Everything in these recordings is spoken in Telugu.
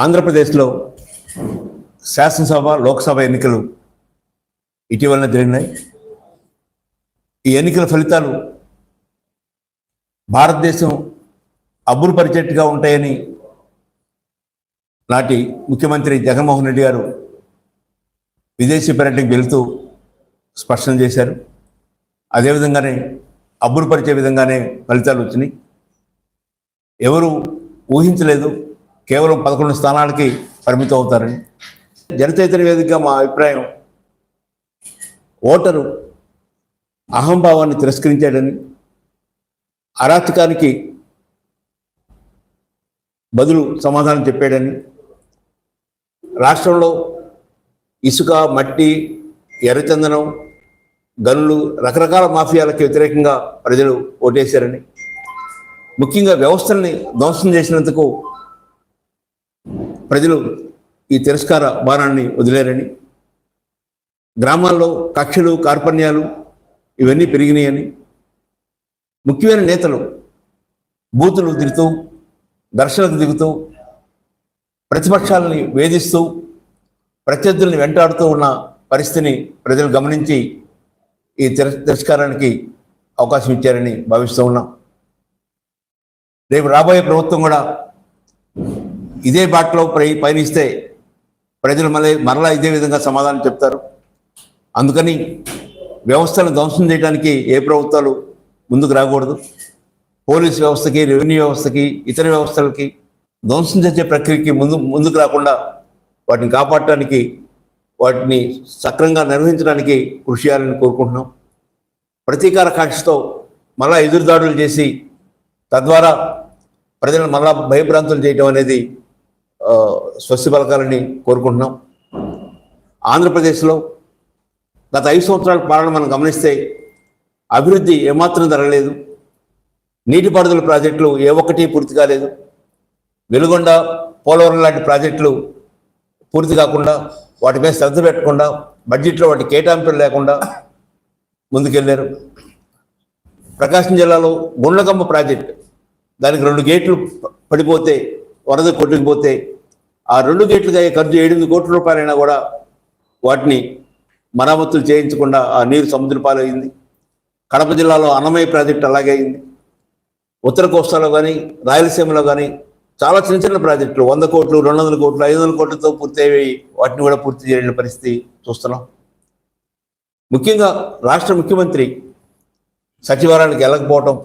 ఆంధ్రప్రదేశ్లో శాసనసభ లోక్సభ ఎన్నికలు ఇటీవలనే జరిగినాయి. ఈ ఎన్నికల ఫలితాలు భారతదేశం అబ్బురుపరిచేట్టుగా ఉంటాయని నాటి ముఖ్యమంత్రి జగన్మోహన్ రెడ్డి గారు విదేశీ పర్యటనకు వెళుతూ స్పష్టం చేశారు. అదేవిధంగానే అబ్బురుపరిచే విధంగానే ఫలితాలు వచ్చినాయి. ఎవరు ఊహించలేదు కేవలం 11 స్థానాలకి పరిమితం అవుతారని. జనచైతన్య వేదికగా మా అభిప్రాయం, ఓటరు అహంభావాన్ని తిరస్కరించాడని, అరాచకానికి బదులు సమాధానం చెప్పాడని, రాష్ట్రంలో ఇసుక, మట్టి, ఎర్రచందనం, గనులు, రకరకాల మాఫియాలకు వ్యతిరేకంగా ప్రజలు ఓటేశారని, ముఖ్యంగా వ్యవస్థల్ని ధ్వంసం చేసినందుకు ప్రజలు ఈ తిరస్కార భారాన్ని వదిలేరని, గ్రామాల్లో కక్షలు, కార్పణ్యాలు ఇవన్నీ పెరిగినాయని, ముఖ్యమైన నేతలు బూతులు తిరుగుతూ, ఘర్షణకు దిగుతూ, ప్రతిపక్షాలని వేధిస్తూ, ప్రత్యర్థుల్ని వెంటాడుతూ ఉన్న పరిస్థితిని ప్రజలు గమనించి ఈ తిరస్కారానికి అవకాశం ఇచ్చారని భావిస్తూ ఉన్నాం. రేపు రాబోయే ప్రభుత్వం కూడా ఇదే బాటలో పయనిస్తే ప్రజలు మరలా ఇదే విధంగా సమాధానం చెప్తారు. అందుకని వ్యవస్థను ధ్వంసం చేయడానికి ఏ ప్రభుత్వాలు ముందుకు రాకూడదు. పోలీస్ వ్యవస్థకి, రెవెన్యూ వ్యవస్థకి, ఇతర వ్యవస్థలకి ధ్వంసం చేసే ప్రక్రియకి ముందుకు రాకుండా వాటిని కాపాడటానికి, వాటిని సక్రమంగా నిర్వహించడానికి కృషి చేయాలని కోరుకుంటున్నాం. ప్రతీకార కాక్షతో మళ్ళా ఎదురుదాడులు చేసి తద్వారా ప్రజలను మళ్ళా భయభ్రాంతులు చేయడం అనేది స్వస్తి పలకాలని కోరుకుంటున్నాం. ఆంధ్రప్రదేశ్లో గత 5 సంవత్సరాల పాలన మనం గమనిస్తే అభివృద్ధి ఏమాత్రం జరగలేదు. నీటిపారుదల ప్రాజెక్టులు ఏ ఒక్కటి పూర్తి కాలేదు. వెలుగొండ, పోలవరం లాంటి ప్రాజెక్టులు పూర్తి కాకుండా, వాటి మీద శ్రద్ధ పెట్టకుండా, బడ్జెట్లో వాటి కేటాయింపులు లేకుండా ముందుకెళ్ళారు. ప్రకాశం జిల్లాలో గుండ్లకమ్మ ప్రాజెక్టు, దానికి 2 గేట్లు పడిపోతే, వరద కొట్టుకుపోతే ఆ 2 గేట్లుగా ఖర్చు 8 కోట్ల రూపాయలైనా కూడా వాటిని మరమ్మతులు చేయించకుండా ఆ నీరు సముద్ర పాలైంది. కడప జిల్లాలో అన్నమయ్య ప్రాజెక్టు అలాగే అయింది. ఉత్తర కోస్తాలో కానీ, రాయలసీమలో కానీ చాలా చిన్న చిన్న ప్రాజెక్టులు 100 కోట్లు, 200 కోట్లు, 500 కోట్లతో పూర్తి అయ్యి వాటిని కూడా పూర్తి చేయలేని పరిస్థితి చూస్తున్నాం. ముఖ్యంగా రాష్ట్ర ముఖ్యమంత్రి సచివాలయానికి వెళ్ళకపోవటం,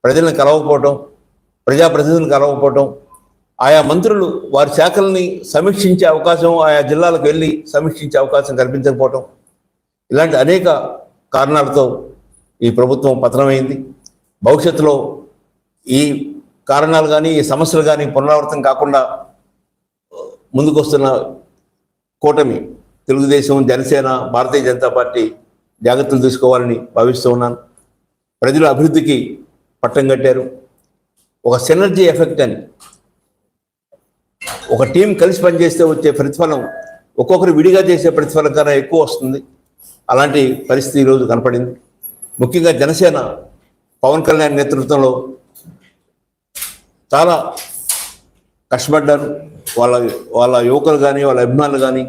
ప్రజలను కలవకపోవటం, ప్రజాప్రతినిధులను కలవకపోవటం, ఆయా మంత్రులు వారి శాఖల్ని సమీక్షించే అవకాశం, ఆయా జిల్లాలకు వెళ్ళి సమీక్షించే అవకాశం కల్పించకపోవటం, ఇలాంటి అనేక కారణాలతో ఈ ప్రభుత్వం పతనమైంది. భవిష్యత్తులో ఈ కారణాలు కానీ, ఈ సమస్యలు కానీ పునరావృతం కాకుండా ముందుకొస్తున్న కూటమి తెలుగుదేశం, జనసేన, భారతీయ జనతా పార్టీ జాగ్రత్తలు తీసుకోవాలని భావిస్తూ ఉన్నాను. ప్రజలు అభివృద్ధికి పట్టం కట్టారు. ఒక సినర్జీ ఎఫెక్ట్ అని, ఒక టీం కలిసి పనిచేస్తే వచ్చే ప్రతిఫలం ఒక్కొక్కరు విడిగా చేసే ప్రతిఫలం కన్నా ఎక్కువ వస్తుంది. అలాంటి పరిస్థితి ఈరోజు కనపడింది. ముఖ్యంగా జనసేన పవన్ కళ్యాణ్ నేతృత్వంలో చాలా కష్టపడ్డారు. వాళ్ళ యువకులు కానీ, వాళ్ళ అభిమానులు కానీ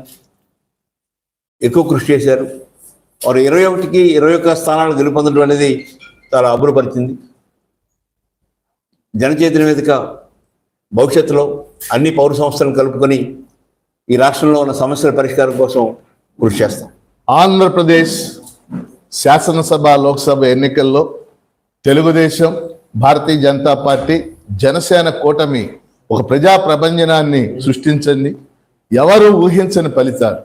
ఎక్కువ కృషి చేశారు. వారు 21కి 21 స్థానాలు గెలుపొందడం అనేది చాలా అబ్బురపరిచింది. జనచైతన్య వేదిక భవిష్యత్తులో అన్ని పౌర సంస్థలను కలుపుకొని ఈ రాష్ట్రంలో ఉన్న సమస్యల పరిష్కారం కోసం కృషి చేస్తాం. ఆంధ్రప్రదేశ్ శాసనసభ, లోక్సభ ఎన్నికల్లో తెలుగుదేశం, భారతీయ జనతా పార్టీ, జనసేన కూటమి ఒక ప్రజా ప్రపంచనాన్ని సృష్టించింది. ఎవరు ఊహించని ఫలితాలు.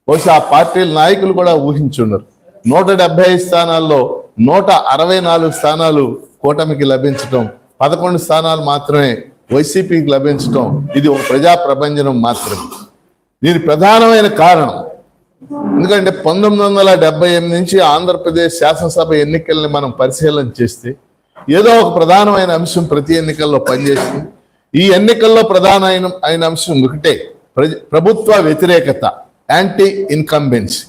బహుశా ఆ పార్టీల నాయకులు కూడా ఊహించున్నారు. 175 స్థానాల్లో 164 స్థానాలు కూటమికి లభించడం, 11 స్థానాలు మాత్రమే వైసీపీకి లభించడం, ఇది ఒక ప్రజా ప్రపంచనం మాత్రమే. దీని ప్రధానమైన కారణం ఎందుకంటే 1978 నుంచి ఆంధ్రప్రదేశ్ శాసనసభ ఎన్నికల్ని మనం పరిశీలన చేస్తే ఏదో ఒక ప్రధానమైన అంశం ప్రతి ఎన్నికల్లో పనిచేస్తుంది. ఈ ఎన్నికల్లో ప్రధానమైన అంశం ఒకటే, ప్రభుత్వ వ్యతిరేకత, యాంటీ ఇన్కంబెన్సీ.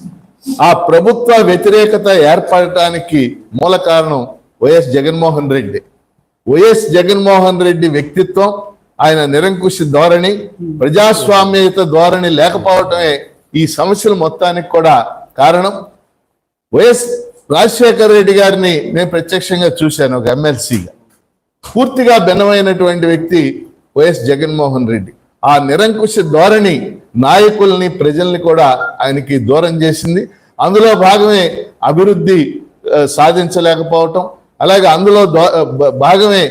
ఆ ప్రభుత్వ వ్యతిరేకత ఏర్పడటానికి మూల కారణం వైఎస్ జగన్మోహన్ రెడ్డి. వైఎస్ జగన్మోహన్ రెడ్డి వ్యక్తిత్వం, ఆయన నిరంకుశ ధోరణి, ప్రజాస్వామ్యత ధోరణి లేకపోవటమే ఈ సమస్యల మొత్తానికి కూడా కారణం. వైఎస్ రాజశేఖర రెడ్డి గారిని నేను ప్రత్యక్షంగా చూశాను ఒక ఎమ్మెల్సీగా. పూర్తిగా భిన్నమైనటువంటి వ్యక్తి వైఎస్ జగన్మోహన్ రెడ్డి. ఆ నిరంకుశ ధోరణి నాయకుల్ని, ప్రజల్ని కూడా ఆయనకి దూరం చేసింది. అందులో భాగమే అభివృద్ధి సాధించలేకపోవటం, అలాగే అందులో భాగమే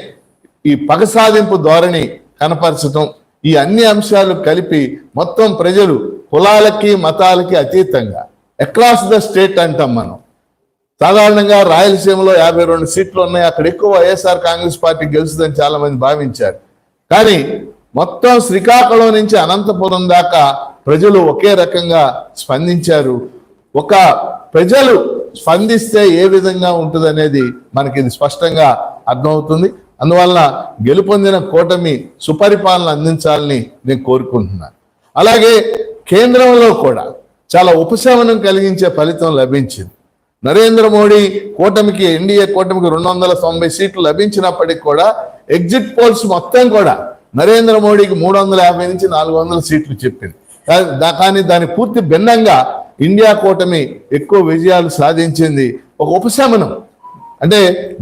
ఈ పగ సాధింపు ధోరణి కనపరచటం. ఈ అన్ని అంశాలు కలిపి మొత్తం ప్రజలు కులాలకి మతాలకి అతీతంగా అక్రాస్ ద స్టేట్ అంటాం మనం. సాధారణంగా రాయలసీమలో 52 సీట్లు ఉన్నాయి, అక్కడ ఎక్కువ వైఎస్ఆర్ కాంగ్రెస్ పార్టీ గెలుస్తుందని చాలా మంది భావించారు. కానీ మొత్తం శ్రీకాకుళం నుంచి అనంతపురం దాకా ప్రజలు ఒకే రకంగా స్పందించారు. ఒక ప్రజలు స్పందిస్తే ఏ విధంగా ఉంటుంది అనేది మనకి ఇది స్పష్టంగా అర్థమవుతుంది. అందువల్ల గెలుపొందిన కూటమి సుపరిపాలన అందించాలని నేను కోరుకుంటున్నాను. అలాగే కేంద్రంలో కూడా చాలా ఉపశమనం కలిగించే ఫలితం లభించింది. నరేంద్ర మోడీ కూటమికి, ఎన్డీఏ కూటమికి 290 సీట్లు లభించినప్పటికీ కూడా ఎగ్జిట్ పోల్స్ మొత్తం కూడా నరేంద్ర మోడీకి 350 నుంచి 400 సీట్లు చెప్పింది. కానీ దాని పూర్తి భిన్నంగా ఇండియా కూటమి ఎక్కువ విజయాలు సాధించింది. ఒక ఉపశమనం అంటే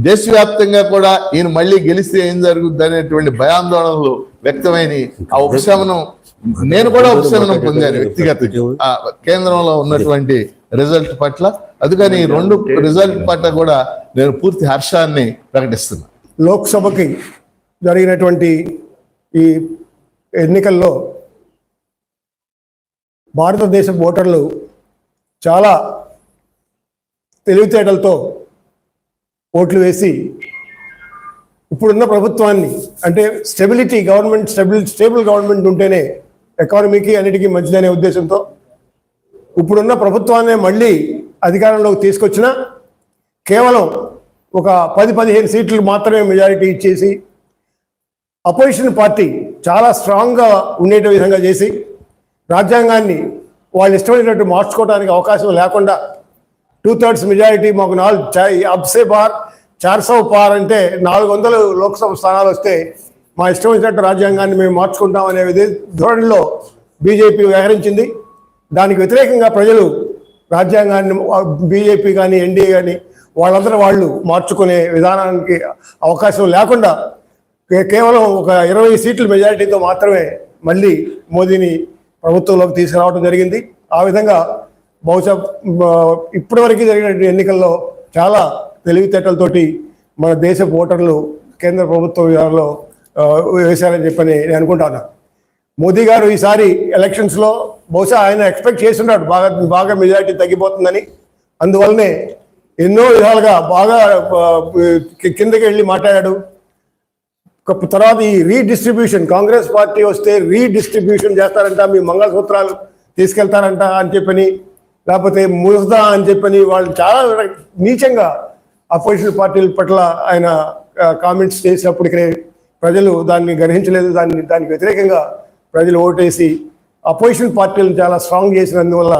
దేశవ్యాప్తంగా కూడా ఈయన మళ్ళీ గెలిస్తే ఏం జరుగుద్ది అనేటువంటి భయాందోళనలు వ్యక్తమైన ఆ ఉపశమనం, నేను కూడా ఉపశమనం పొందాను వ్యక్తిగతంగా కేంద్రంలో ఉన్నటువంటి రిజల్ట్ పట్ల. అందుకని ఈ 2 రిజల్ట్ పట్ల కూడా నేను పూర్తి హర్షాన్ని ప్రకటిస్తున్నాను. లోక్సభకి జరిగినటువంటి ఈ ఎన్నికల్లో భారతదేశ ఓటర్లు చాలా తెలివితేటలతో ఓట్లు వేసి ఇప్పుడున్న ప్రభుత్వాన్ని, అంటే స్టేబుల్ గవర్నమెంట్ ఉంటేనే ఎకానమీకి అన్నిటికీ మంచిదనే ఉద్దేశంతో ఇప్పుడున్న ప్రభుత్వాన్ని మళ్ళీ అధికారంలోకి తీసుకొచ్చిన కేవలం ఒక 10-15 సీట్లు మాత్రమే మెజారిటీ ఇచ్చేసి అపోజిషన్ పార్టీ చాలా స్ట్రాంగ్గా ఉండేట విధంగా చేసి రాజ్యాంగాన్ని వాళ్ళు ఇష్టమైనట్టు మార్చుకోవడానికి అవకాశం లేకుండా 2/3 మెజారిటీ మాకు 400 పార్ అంటే 400 లోక్సభ స్థానాలు వస్తే మా ఇష్టం వచ్చినట్టు రాజ్యాంగాన్ని మేము మార్చుకుంటాం అనే ధోరణిలో బీజేపీ వ్యవహరించింది. దానికి వ్యతిరేకంగా ప్రజలు రాజ్యాంగాన్ని బీజేపీ కానీ ఎన్డీఏ కానీ వాళ్ళందరూ వాళ్ళు మార్చుకునే విధానానికి అవకాశం లేకుండా కేవలం ఒక 20 సీట్ల మెజారిటీతో మాత్రమే మళ్ళీ మోదీని ప్రభుత్వంలోకి తీసుకురావడం జరిగింది. ఆ విధంగా బహుశా ఇప్పటివరకు జరిగిన ఎన్నికల్లో చాలా తెలివితేటలతోటి మన దేశ ఓటర్లు కేంద్ర ప్రభుత్వ విధానంలో వేశారని చెప్పని నేను అనుకుంటాను. మోదీ గారు ఈసారి ఎలక్షన్స్లో బహుశా ఆయన ఎక్స్పెక్ట్ చేస్తున్నాడు బాగా మెజారిటీ తగ్గిపోతుందని. అందువల్లనే ఎన్నో విధాలుగా బాగా కిందకి వెళ్ళి మాట్లాడాడు. తర్వాత ఈ రీడిస్ట్రిబ్యూషన్, కాంగ్రెస్ పార్టీ వస్తే రీడిస్ట్రిబ్యూషన్ చేస్తారంట, మీ మంగళసూత్రాలు తీసుకెళ్తారంట అని చెప్పని, లేకపోతే ముస్దా అని చెప్పని వాళ్ళు చాలా నీచంగా అపోజిషన్ పార్టీల పట్ల ఆయన కామెంట్స్ చేసినప్పటికీ ప్రజలు దాన్ని గ్రహించలేదు. దానికి వ్యతిరేకంగా ప్రజలు ఓటేసి అపోజిషన్ పార్టీలను చాలా స్ట్రాంగ్ చేసినందువల్ల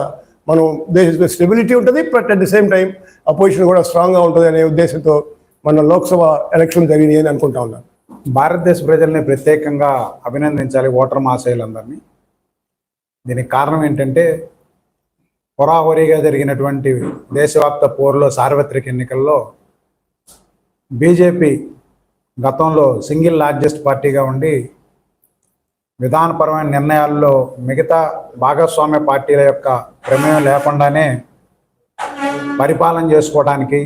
మనం దేశ స్టెబిలిటీ ఉంటుంది, but at the same time opposition కూడా స్ట్రాంగ్గా ఉంటుంది అనే ఉద్దేశంతో మన లోక్సభ ఎలక్షన్ జరిగింది అని అనుకుంటా ఉన్నాను. భారతదేశ ప్రజల్ని ప్రత్యేకంగా అభినందించాలి ఓటర్ మహాశయులందరినీ. దీనికి కారణం ఏంటంటే హోరాహోరీగా జరిగినటువంటి దేశవ్యాప్త పోరులో సార్వత్రిక ఎన్నికల్లో బీజేపీ గతంలో సింగిల్ లార్జెస్ట్ పార్టీగా ఉండి విధానపరమైన నిర్ణయాల్లో మిగతా భాగస్వామ్య పార్టీల యొక్క ప్రమేయం లేకుండానే పరిపాలన చేసుకోవడానికి,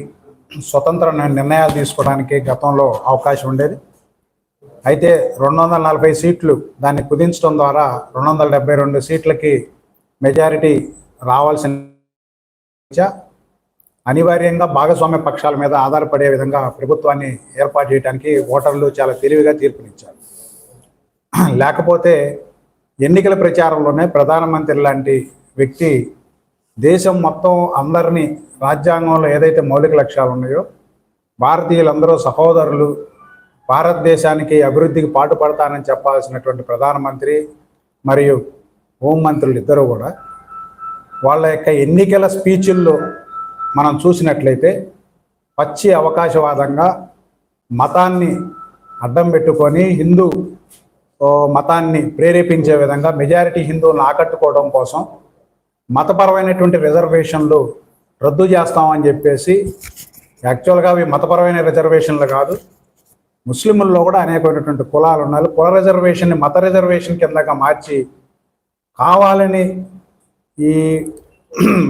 స్వతంత్ర నిర్ణయాలు తీసుకోవడానికి గతంలో అవకాశం ఉండేది. అయితే 240 సీట్లు దాన్ని కుదించడం ద్వారా 272 సీట్లకి మెజారిటీ రావాల్సిన అనివార్యంగా భాగస్వామ్య పక్షాల మీద ఆధారపడే విధంగా ప్రభుత్వాన్ని ఏర్పాటు చేయడానికి ఓటర్లు చాలా తెలివిగా తీర్పునిచ్చారు. లేకపోతే ఎన్నికల ప్రచారంలోనే ప్రధానమంత్రి లాంటి వ్యక్తి దేశం మొత్తం అందరినీ రాజ్యాంగంలో ఏదైతే మౌలిక లక్ష్యాలు ఉన్నాయో, భారతీయులందరూ సహోదరులు, భారతదేశానికి అభివృద్ధికి పాటుపడతానని చెప్పాల్సినటువంటి ప్రధానమంత్రి మరియు హోంమంత్రులు ఇద్దరు కూడా వాళ్ళ యొక్క ఎన్నికల స్పీచ్ల్లో మనం చూసినట్లయితే పచ్చి అవకాశవాదంగా మతాన్ని అడ్డం పెట్టుకొని హిందూ మతాన్ని ప్రేరేపించే విధంగా మెజారిటీ హిందువులను ఆకట్టుకోవడం కోసం మతపరమైనటువంటి రిజర్వేషన్లు రద్దు చేస్తామని చెప్పేసి, యాక్చువల్గా అవి మతపరమైన రిజర్వేషన్లు కాదు, ముస్లింల్లో కూడా అనేకమైనటువంటి కులాలు ఉన్నాయి. కుల రిజర్వేషన్ని మత రిజర్వేషన్ కిందగా మార్చి కావాలని ఈ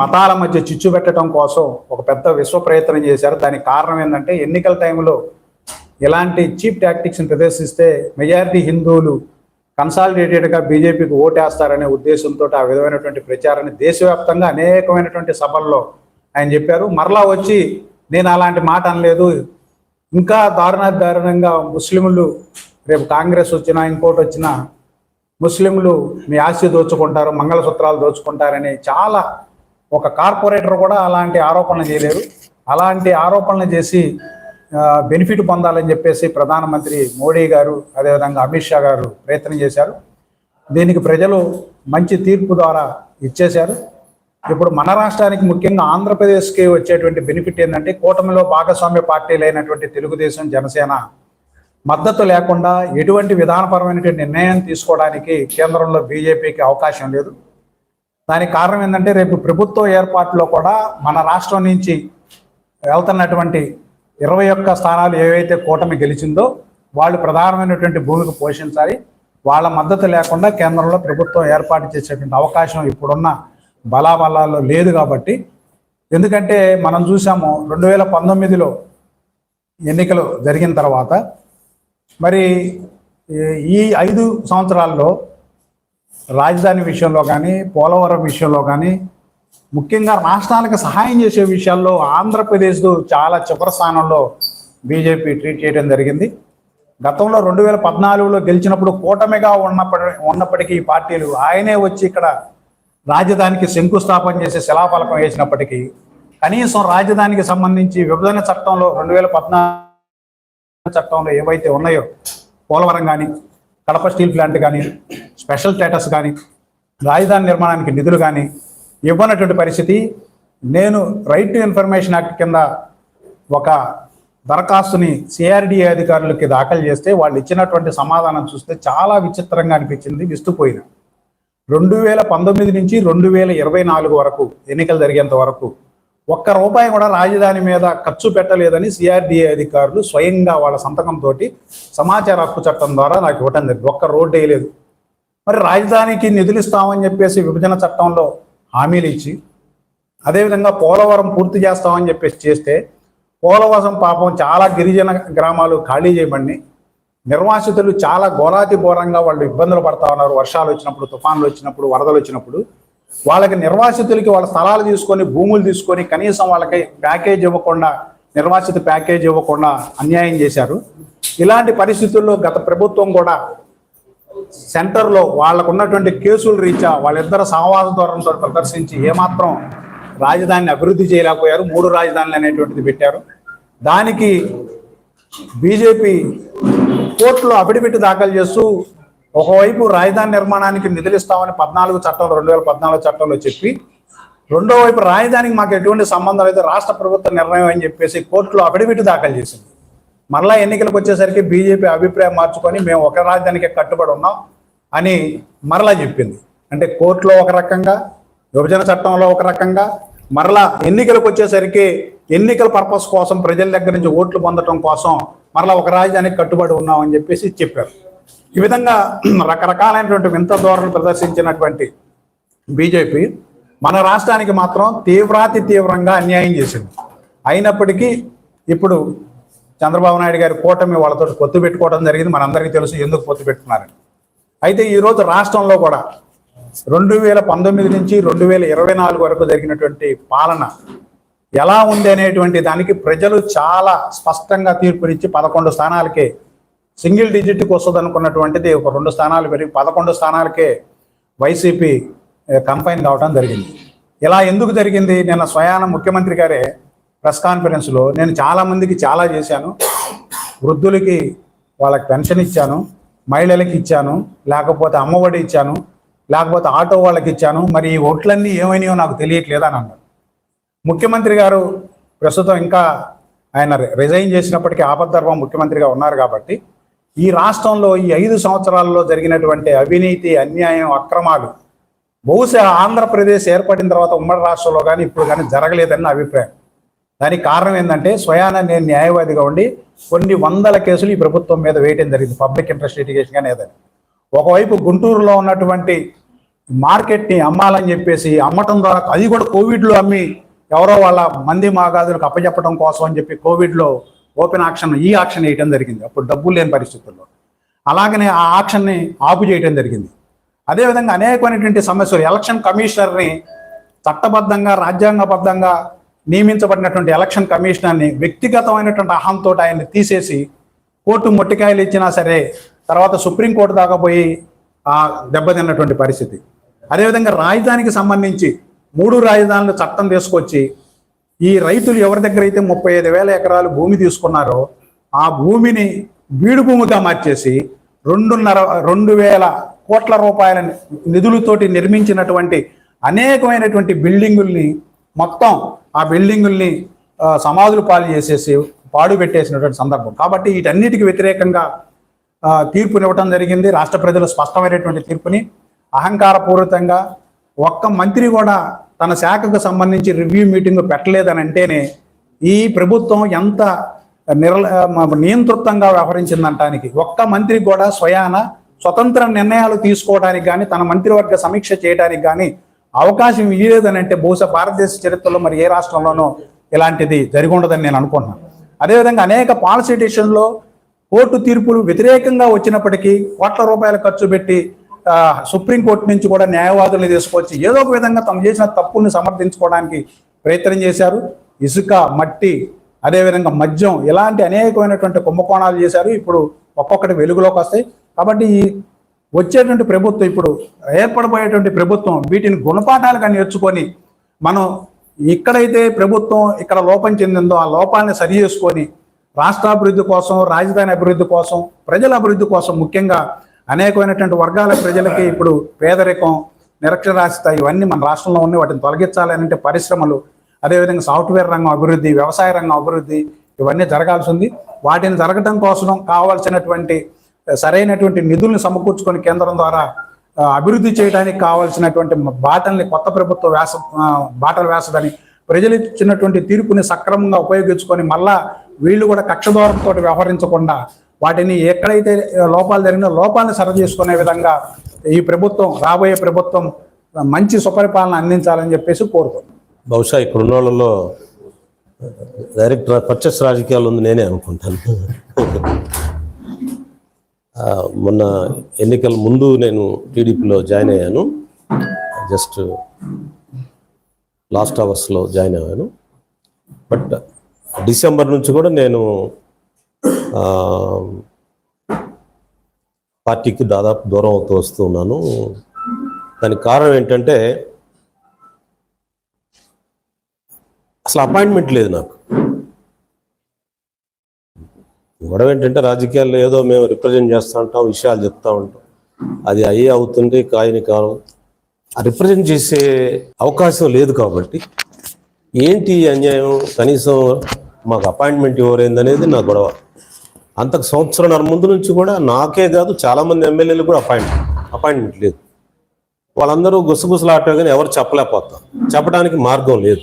మతాల మధ్య చిచ్చు పెట్టడం కోసం ఒక పెద్ద విశ్వ ప్రయత్నం చేశారు. దానికి కారణం ఏంటంటే ఎన్నికల టైంలో ఇలాంటి చీప్ టాక్టిక్స్ని ప్రదర్శిస్తే మెజారిటీ హిందువులు కన్సాలిడేటెడ్గా బీజేపీకి ఓటేస్తారనే ఉద్దేశంతో ఆ విధమైనటువంటి ప్రచారాన్ని దేశవ్యాప్తంగా అనేకమైనటువంటి సభల్లో ఆయన చెప్పారు. మరలా వచ్చి నేను అలాంటి మాట అనలేదు, ఇంకా దారుణంగా ముస్లింలు రేపు కాంగ్రెస్ వచ్చినా ఇంకోటి వచ్చినా ముస్లింలు మీ ఆస్తి దోచుకుంటారు, మంగళసూత్రాలు దోచుకుంటారని చాలా ఒక కార్పొరేటర్ కూడా అలాంటి ఆరోపణలు చేయలేరు. అలాంటి ఆరోపణలు చేసి బెనిఫిట్ పొందాలని చెప్పేసి ప్రధానమంత్రి మోడీ గారు అదేవిధంగా అమిత్ షా గారు ప్రయత్నం చేశారు. దీనికి ప్రజలు మంచి తీర్పు ద్వారా ఇచ్చేశారు. ఇప్పుడు మన రాష్ట్రానికి ముఖ్యంగా ఆంధ్రప్రదేశ్కి వచ్చేటువంటి బెనిఫిట్ ఏంటంటే కూటమిలో భాగస్వామ్య పార్టీలు అయినటువంటి తెలుగుదేశం, జనసేన మద్దతు లేకుండా ఎటువంటి విధానపరమైనటువంటి నిర్ణయం తీసుకోవడానికి కేంద్రంలో బీజేపీకి అవకాశం లేదు. దానికి కారణం ఏంటంటే రేపు ప్రభుత్వ ఏర్పాటులో కూడా మన రాష్ట్రం నుంచి వెళ్తున్నటువంటి 21 స్థానాలు ఏవైతే కూటమి గెలిచిందో వాళ్ళు ప్రధానమైనటువంటి భూమికి పోషించాలి. వాళ్ళ మద్దతు లేకుండా కేంద్రంలో ప్రభుత్వం ఏర్పాటు చేసేటువంటి అవకాశం ఇప్పుడున్న బలాబలాల్లో లేదు. కాబట్టి ఎందుకంటే మనం చూసాము 2019లో ఎన్నికలు జరిగిన తర్వాత మరి ఈ 5 సంవత్సరాల్లో రాజధాని విషయంలో కానీ పోలవరం విషయంలో కానీ ముఖ్యంగా రాష్ట్రాలకు సహాయం చేసే విషయాల్లో ఆంధ్రప్రదేశ్ చాలా చివరి స్థానంలో బీజేపీ ట్రీట్ చేయడం జరిగింది. గతంలో 2014లో గెలిచినప్పుడు కూటమిగా ఉన్నప్పటికీ ఈ పార్టీలు ఆయనే వచ్చి ఇక్కడ రాజధానికి శంకుస్థాపన చేసి శిలాఫలకం వేసినప్పటికీ కనీసం రాజధానికి సంబంధించి విభజన చట్టంలో 2014 చట్టంలో ఏవైతే ఉన్నాయో పోలవరం కానీ, కడప స్టీల్ ప్లాంట్ కానీ, స్పెషల్ స్టేటస్ కానీ, రాజధాని నిర్మాణానికి నిధులు కానీ ఇవ్వనటువంటి పరిస్థితి. నేను రైట్ టు ఇన్ఫర్మేషన్ యాక్ట్ కింద ఒక దరఖాస్తుని సిఆర్డిఏ అధికారులకి దాఖలు చేస్తే వాళ్ళు ఇచ్చినటువంటి సమాధానం చూస్తే చాలా విచిత్రంగా అనిపించింది, విస్తుపోయిన. 2019 నుంచి 2024 వరకు ఎన్నికలు జరిగేంత వరకు ₹1 కూడా రాజధాని మీద ఖర్చు పెట్టలేదని సిఆర్డిఏ అధికారులు స్వయంగా వాళ్ళ సంతకంతో సమాచార హక్కు చట్టం ద్వారా నాకు ఇవ్వటం జరిగింది. ఒక్క రోడ్డు వేయలేదు. మరి రాజధానికి నిధులు ఇస్తామని చెప్పేసి విభజన చట్టంలో హామీలు ఇచ్చి అదేవిధంగా పోలవరం పూర్తి చేస్తామని చెప్పేసి చేస్తే పోలవరం పాపం చాలా గిరిజన గ్రామాలు ఖాళీ చేయబడి నిర్వాసితులు చాలా ఘోరాతి ఘోరంగా వాళ్ళు ఇబ్బందులు పడతా ఉన్నారు. వర్షాలు వచ్చినప్పుడు, తుఫాన్లు వచ్చినప్పుడు, వరదలు వచ్చినప్పుడు వాళ్ళకి నిర్వాసితులకి వాళ్ళ స్థలాలు తీసుకొని భూములు తీసుకొని కనీసం వాళ్ళకి ప్యాకేజ్ ఇవ్వకుండా, నిర్వాసిత ప్యాకేజ్ ఇవ్వకుండా అన్యాయం చేశారు. ఇలాంటి పరిస్థితుల్లో గత ప్రభుత్వం కూడా సెంటర్లో వాళ్ళకు ఉన్నటువంటి కేసులు రీత్యా వాళ్ళిద్దరు సహవాస ధోరణితో ప్రదర్శించి ఏమాత్రం రాజధానిని అభివృద్ధి చేయలేకపోయారు. 3 రాజధానులు అనేటువంటిది పెట్టారు. దానికి బీజేపీ కోర్టులో అఫిడవిట్ దాఖలు చేస్తూ ఒకవైపు రాజధాని నిర్మాణానికి నిధులు ఇస్తామని 2014 చట్టంలో చెప్పి, రెండో వైపు రాజధానికి మాకు ఎటువంటి సంబంధం అయితే రాష్ట్ర ప్రభుత్వ నిర్ణయం అని చెప్పేసి కోర్టులో అఫిడవిట్ దాఖలు చేసింది. మరలా ఎన్నికలకు వచ్చేసరికి బీజేపీ అభిప్రాయం మార్చుకొని మేము ఒక రాజధానికి కట్టుబడి ఉన్నాం అని మరలా చెప్పింది. అంటే కోర్టులో ఒక రకంగా, విభజన చట్టంలో ఒక రకంగా, మరలా ఎన్నికలకు వచ్చేసరికి ఎన్నికల పర్పస్ కోసం ప్రజల దగ్గర నుంచి ఓట్లు పొందడం కోసం మరలా ఒక రాజధానికి కట్టుబడి ఉన్నామని చెప్పేసి చెప్పారు. ఈ విధంగా రకరకాలైనటువంటి వింత ధోరణులు ప్రదర్శించినటువంటి బీజేపీ మన రాష్ట్రానికి మాత్రం తీవ్రంగా అన్యాయం చేసింది. అయినప్పటికీ ఇప్పుడు చంద్రబాబు నాయుడు గారి కూటమి వాళ్ళతో పొత్తు పెట్టుకోవడం జరిగింది. మనందరికీ తెలుసు ఎందుకు పొత్తు పెట్టుకున్నారని. అయితే ఈరోజు రాష్ట్రంలో కూడా 2019 నుంచి 2024 వరకు జరిగినటువంటి పాలన ఎలా ఉంది అనేటువంటి దానికి ప్రజలు చాలా స్పష్టంగా తీర్పునిచ్చి 11 స్థానాలకే సింగిల్ డిజిట్కి వస్తుంది అనుకున్నటువంటిది ఒక 2 స్థానాలు పెరిగి 11 స్థానాలకే వైసీపీ కంపైన్ కావడం జరిగింది. ఇలా ఎందుకు జరిగింది? నిన్న స్వయాన ముఖ్యమంత్రి గారే ప్రెస్ కాన్ఫరెన్స్లో నేను చాలామందికి చాలా చేశాను, వృద్ధులకి వాళ్ళకి పెన్షన్ ఇచ్చాను, మహిళలకి ఇచ్చాను, లేకపోతే అమ్మఒడి ఇచ్చాను, లేకపోతే ఆటో వాళ్ళకి ఇచ్చాను, మరి ఈ ఓట్లన్నీ ఏమైనాయో నాకు తెలియట్లేదు అని అన్నారు. ముఖ్యమంత్రి గారు ప్రస్తుతం ఇంకా ఆయన రిజైన్ చేసినప్పటికీ ఆపద్ధర్మ ముఖ్యమంత్రిగా ఉన్నారు కాబట్టి ఈ రాష్ట్రంలో ఈ 5 సంవత్సరాల్లో జరిగినటువంటి అవినీతి, అన్యాయం, అక్రమాలు బహుశా ఆంధ్రప్రదేశ్ ఏర్పడిన తర్వాత ఉమ్మడి రాష్ట్రంలో కానీ ఇప్పుడు కానీ జరగలేదని నా అభిప్రాయం. దానికి కారణం ఏంటంటే స్వయాన నేను న్యాయవాదిగా ఉండి కొన్ని వందల కేసులు ఈ ప్రభుత్వం మీద వేయడం జరిగింది, పబ్లిక్ ఇంట్రెస్ట్ లిటిగేషన్ కానీ ఏదని. ఒకవైపు గుంటూరులో ఉన్నటువంటి మార్కెట్ని అమ్మాలని చెప్పేసి అమ్మటం ద్వారా, అది కూడా కోవిడ్లో అమ్మి ఎవరో వాళ్ళ మంది మాగాదులకు అప్పచెప్పడం కోసం అని చెప్పి కోవిడ్లో ఓపెన్ ఆక్షన్, ఈ ఆక్షన్ వేయడం జరిగింది. అప్పుడు డబ్బులు లేని పరిస్థితుల్లో అలాగనే ఆ ఆక్షన్ని ఆపు చేయడం జరిగింది. అదేవిధంగా అనేకమైనటువంటి సమస్యలు, ఎలక్షన్ కమిషనర్ని చట్టబద్ధంగా రాజ్యాంగబద్ధంగా నియమించబడినటువంటి ఎలక్షన్ కమిషనర్ని వ్యక్తిగతమైనటువంటి అహంతో ఆయన్ని తీసేసి కోర్టు మొట్టికాయలు ఇచ్చినా సరే తర్వాత సుప్రీంకోర్టు దాకా పోయి దెబ్బతిన్నటువంటి పరిస్థితి. అదేవిధంగా రాజధానికి సంబంధించి 3 రాజధానులు చట్టం తీసుకొచ్చి ఈ రైతులు ఎవరి దగ్గర అయితే 35,000 ఎకరాలు భూమి తీసుకున్నారో ఆ భూమిని బీడు భూమిగా మార్చేసి 2,500 కోట్ల రూపాయల నిధులతోటి నిర్మించినటువంటి అనేకమైనటువంటి బిల్డింగుల్ని మొత్తం ఆ బిల్డింగుల్ని సమాధులు పాలు చేసేసి పాడు పెట్టేసినటువంటి సందర్భం. కాబట్టి వీటన్నిటికీ వ్యతిరేకంగా తీర్పునివ్వటం జరిగింది. రాష్ట్ర ప్రజలు స్పష్టమైనటువంటి తీర్పుని అహంకారపూరితంగా ఒక్క మంత్రి కూడా తన శాఖకు సంబంధించి రివ్యూ మీటింగ్ పెట్టలేదని అంటేనే ఈ ప్రభుత్వం ఎంత నియంతృత్వంగా వ్యవహరించిందంటానికి. ఒక్క మంత్రి కూడా స్వతంత్ర నిర్ణయాలు తీసుకోవడానికి కానీ తన మంత్రివర్గ సమీక్ష చేయడానికి కానీ అవకాశం ఇవ్వలేదని అంటే బహుశా భారతదేశ చరిత్రలో మరి ఏ రాష్ట్రంలోనూ ఇలాంటిది జరిగి ఉండదని నేను అనుకుంటున్నాను. అదేవిధంగా అనేక పాలసీ డెసిషన్లో కోర్టు తీర్పులు వ్యతిరేకంగా వచ్చినప్పటికీ కోట్ల రూపాయలు ఖర్చు పెట్టి సుప్రీంకోర్టు నుంచి కూడా న్యాయవాదుల్ని తీసుకొచ్చి ఏదో ఒక విధంగా తమ చేసిన తప్పుల్ని సమర్థించుకోవడానికి ప్రయత్నం చేశారు. ఇసుక, మట్టి, అదేవిధంగా మద్యం, ఇలాంటి అనేకమైనటువంటి కుంభకోణాలు చేశారు. ఇప్పుడు ఒక్కొక్కటి వెలుగులోకి వస్తాయి. కాబట్టి ఈ వచ్చేటువంటి ప్రభుత్వం, ఇప్పుడు ఏర్పడబోయేటువంటి ప్రభుత్వం వీటిని గుణపాఠాలుగా నేర్చుకొని మనం ఎక్కడైతే ప్రభుత్వం ఇక్కడ లోపం చెందిందో ఆ లోపాన్ని సరి చేసుకొని రాష్ట్రాభివృద్ధి కోసం, రాజధాని అభివృద్ధి కోసం, ప్రజల అభివృద్ధి కోసం, ముఖ్యంగా అనేకమైనటువంటి వర్గాల ప్రజలకి ఇప్పుడు పేదరికం, నిరక్షరాస్యత ఇవన్నీ మన రాష్ట్రంలో ఉన్నాయి. వాటిని తొలగించాలని అంటే పరిశ్రమలు, అదేవిధంగా సాఫ్ట్వేర్ రంగం అభివృద్ధి, వ్యవసాయ రంగం అభివృద్ధి ఇవన్నీ జరగాల్సి ఉంది. వాటిని జరగడం కోసం కావాల్సినటువంటి సరైనటువంటి నిధులను సమకూర్చుకొని కేంద్రం ద్వారా అభివృద్ధి చేయడానికి కావాల్సినటువంటి బాటల్ని కొత్త ప్రభుత్వం బాటలు వేసదని, ప్రజలు ఇచ్చినటువంటి తీర్పుని సక్రమంగా ఉపయోగించుకొని మళ్ళా వీళ్ళు కూడా కక్షదూరంతో వ్యవహరించకుండా వాటిని ఎక్కడైతే లోపాలు జరిగినా లోపాలను సరి చేసుకునే విధంగా ఈ ప్రభుత్వం, రాబోయే ప్రభుత్వం మంచి సుపరిపాలన అందించాలని చెప్పేసి కోరుతున్నాం. బహుశా ఇక్కడ ఉన్న వాళ్ళలో డైరెక్ట్ పర్చేస్ రాజకీయాలు ఉంది నేనే అనుకుంటాను. మొన్న ఎన్నికల ముందు నేను టీడీపీలో జాయిన్ అయ్యాను. జస్ట్ లాస్ట్ అవర్స్లో జాయిన్ అయ్యాను. బట్ డిసెంబర్ నుంచి కూడా నేను పార్టీకి దాదాపు దూరం అవుతూ వస్తూ ఉన్నాను. దానికి కారణం ఏంటంటే అసలు అపాయింట్మెంట్ లేదు నాకు. గొడవ ఏంటంటే రాజకీయాల్లో ఏదో మేము రిప్రజెంట్ చేస్తూ ఉంటాం, విషయాలు చెప్తూ ఉంటాం, అది అయ్యే అవుతుంది కాయని కాలం. ఆ రిప్రజెంట్ చేసే అవకాశం లేదు. కాబట్టి ఏంటి అన్యాయం, కనీసం మాకు అపాయింట్మెంట్ ఎవరైందనేది నా గొడవ. అంతకు సంవత్సరంన్నర ముందు నుంచి కూడా నాకే కాదు చాలామంది ఎమ్మెల్యేలు కూడా అపాయింట్మెంట్ లేదు. వాళ్ళందరూ గుసగుసలాట కానీ ఎవరు చెప్పలేకపోతారు, చెప్పడానికి మార్గం లేదు.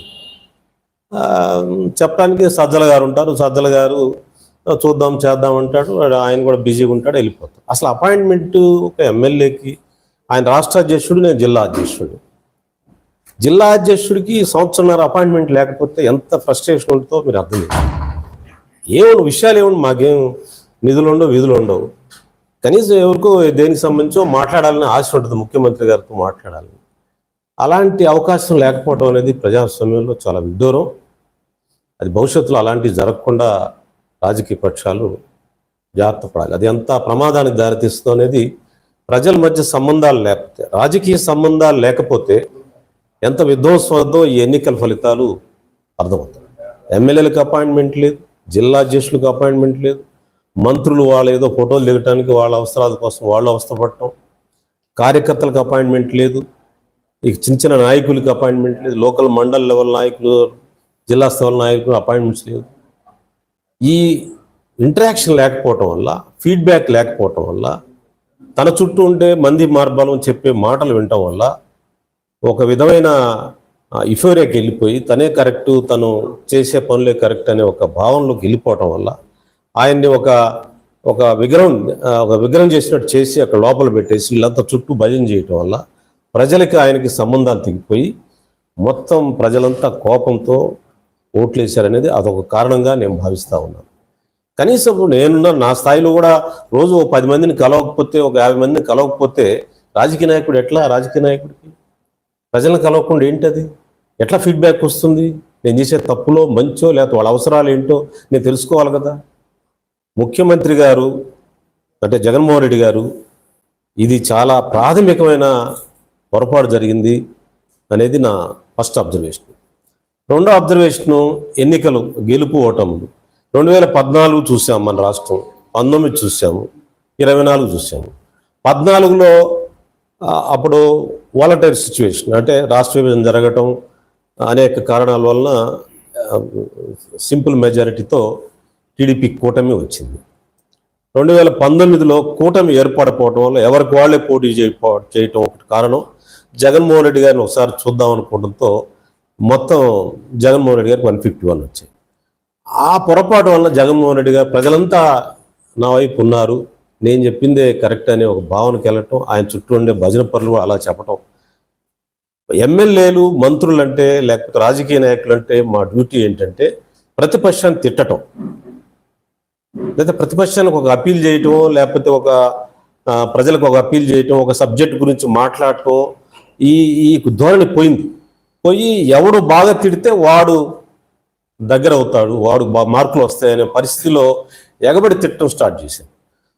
చెప్పడానికి సజ్జల గారు ఉంటారు, సజ్జల గారు చూద్దాం చేద్దాం అంటాడు, ఆయన కూడా బిజీగా ఉంటాడు, వెళ్ళిపోతాడు. అసలు అపాయింట్మెంట్ ఒక ఎమ్మెల్యేకి, ఆయన రాష్ట్ర అధ్యక్షుడు, నేను జిల్లా అధ్యక్షుడు. జిల్లా అధ్యక్షుడికి సంవత్సరంన్నర అపాయింట్మెంట్ లేకపోతే ఎంత ఫ్రస్ట్రేషన్ ఉంటుందో మీరు అర్థం చేసుకోండి. ఏమన్నా విషయాలు ఏమన్నా మాకేం నిధులు ఉండవు, విధులు ఉండవు, కనీసం ఎవరికో దేనికి సంబంధించో మాట్లాడాలని ఆశ ఉంటుంది, ముఖ్యమంత్రి గారితో మాట్లాడాలని. అలాంటి అవకాశం లేకపోవడం అనేది ప్రజాస్వామ్యంలో చాలా విడ్డూరం. అది భవిష్యత్తులో అలాంటివి జరగకుండా రాజకీయ పక్షాలు జాగ్రత్త పడాలి. అది ఎంత ప్రమాదానికి దారితీస్తుందో అనేది, ప్రజల మధ్య సంబంధాలు లేకపోతే, రాజకీయ సంబంధాలు లేకపోతే ఎంత విధ్వంసంతో ఈ ఎన్నికల ఫలితాలు అర్థమవుతాయి. ఎమ్మెల్యేలకు అపాయింట్మెంట్ లేదు, జిల్లా అధ్యక్షులకు అపాయింట్మెంట్ లేదు, మంత్రులు వాళ్ళు ఏదో ఫోటోలు దిగటానికి వాళ్ళ అవసరాల కోసం వాళ్ళు అవస్థపడటం, కార్యకర్తలకు అపాయింట్మెంట్ లేదు, ఇక చిన్న చిన్న నాయకులకి అపాయింట్మెంట్ లేదు, లోకల్ మండల్ లెవెల్ నాయకులు, జిల్లా స్థాయి నాయకులు అపాయింట్మెంట్స్ లేవు. ఈ ఇంటరాక్షన్ లేకపోవటం వల్ల, ఫీడ్బ్యాక్ లేకపోవటం వల్ల, తన చుట్టూ ఉండే మంది మార్బలం చెప్పే మాటలు వినటం వల్ల ఒక విధమైన ఇఫోరియాకి వెళ్ళిపోయి తనే కరెక్టు, తను చేసే పనులే కరెక్ట్ అనే ఒక భావనలోకి వెళ్ళిపోవటం వల్ల ఆయన్ని ఒక విగ్రహం చేసినట్టు చేసి అక్కడ లోపల పెట్టేసి వీళ్ళంతా చుట్టూ భజన చేయటం వల్ల ప్రజలకి ఆయనకి సంబంధాలు తెగిపోయి మొత్తం ప్రజలంతా కోపంతో ఓట్లేశారనేది అదొక కారణంగా నేను భావిస్తూ ఉన్నాను. కనీసం నేనున్న నా స్థాయిలో కూడా రోజు 10 మందిని కలవకపోతే, ఒక 50 మందిని కలవకపోతే రాజకీయ నాయకుడు ఎట్లా? రాజకీయ నాయకుడికి ప్రజలను కలవకుండా ఏంటది? ఎట్లా ఫీడ్బ్యాక్ వస్తుంది? నేను చేసే తప్పులో మంచో లేకపోతే వాళ్ళ అవసరాలు ఏంటో నేను తెలుసుకోవాలి కదా. ముఖ్యమంత్రి గారు అంటే జగన్మోహన్ రెడ్డి గారు ఇది చాలా ప్రాథమికమైన పొరపాటు జరిగింది అనేది నా ఫస్ట్ అబ్జర్వేషన్. రెండో అబ్జర్వేషను ఎన్నికలు, గెలుపు ఓటములు. 2014 చూసాము మన రాష్ట్రం, 19 చూసాము, 24 చూసాము. 14లో అప్పుడు వాలంటరీ సిచ్యువేషన్, అంటే రాష్ట్ర విభజన జరగటం అనేక కారణాల వలన సింపుల్ మెజారిటీతో టీడీపీ కూటమి వచ్చింది. 2019లో కూటమి ఏర్పడకపోవడం వల్ల ఎవరికి వాళ్ళే పోటీ చేయటం ఒకటి కారణం. జగన్మోహన్ రెడ్డి గారిని ఒకసారి చూద్దాం అనుకోవడంతో మొత్తం జగన్మోహన్ రెడ్డి గారికి 151 వచ్చాయి. ఆ పొరపాటు వల్ల జగన్మోహన్ రెడ్డి గారు ప్రజలంతా నా వైపు ఉన్నారు, నేను చెప్పిందే కరెక్ట్ అనే ఒక భావనకి వెళ్ళటం, ఆయన చుట్టూ ఉండే భజన పనులు అలా చెప్పటం. ఎమ్మెల్యేలు, మంత్రులు అంటే లేకపోతే రాజకీయ నాయకులు అంటే మా డ్యూటీ ఏంటంటే ప్రతిపక్షాన్ని తిట్టడం, లేదా ప్రతిపక్షానికి ఒక అప్పీల్ చేయటం, లేకపోతే ప్రజలకు ఒక అప్పీల్ చేయటం, ఒక సబ్జెక్ట్ గురించి మాట్లాడటం. ఈ ధోరణి పోయి ఎవడు బాగా తిడితే వాడు దగ్గర అవుతాడు, వాడు మార్కులు వస్తాయనే పరిస్థితిలో ఎగబడి తిట్టడం స్టార్ట్ చేశారు.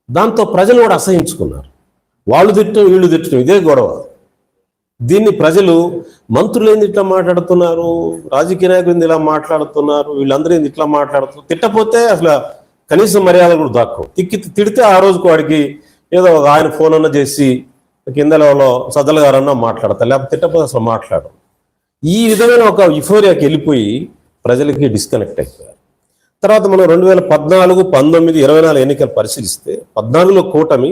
దాంతో ప్రజలు కూడా అసహించుకున్నారు. వాళ్ళు తిట్టడం, వీళ్ళు తిట్టడం, ఇదే గొడవ. దీన్ని ప్రజలు మంత్రులు ఏంది ఇట్లా మాట్లాడుతున్నారు, రాజకీయ నాయకులు ఇలా మాట్లాడుతున్నారు, వీళ్ళందరూ ఏంది ఇట్లా మాట్లాడుతున్నారు, తిట్టపోతే అసలు కనీసం మర్యాద కూడా దాక్కవు. తిడితే ఆ రోజుకు వాడికి ఏదో ఆయన ఫోన్ అన్న చేసి కింద లెవెల్లో సజ్జల గారన్నా మాట్లాడతారు, లేకపోతే తిట్టపోతే అసలు మాట్లాడడం. ఈ విధమైన ఒక యుఫోరియాకి వెళ్ళిపోయి ప్రజలకి డిస్కనెక్ట్ అయిపోయారు. తర్వాత మనం 2014, 19, 24 ఎన్నికలు పరిశీలిస్తే 14లో కూటమి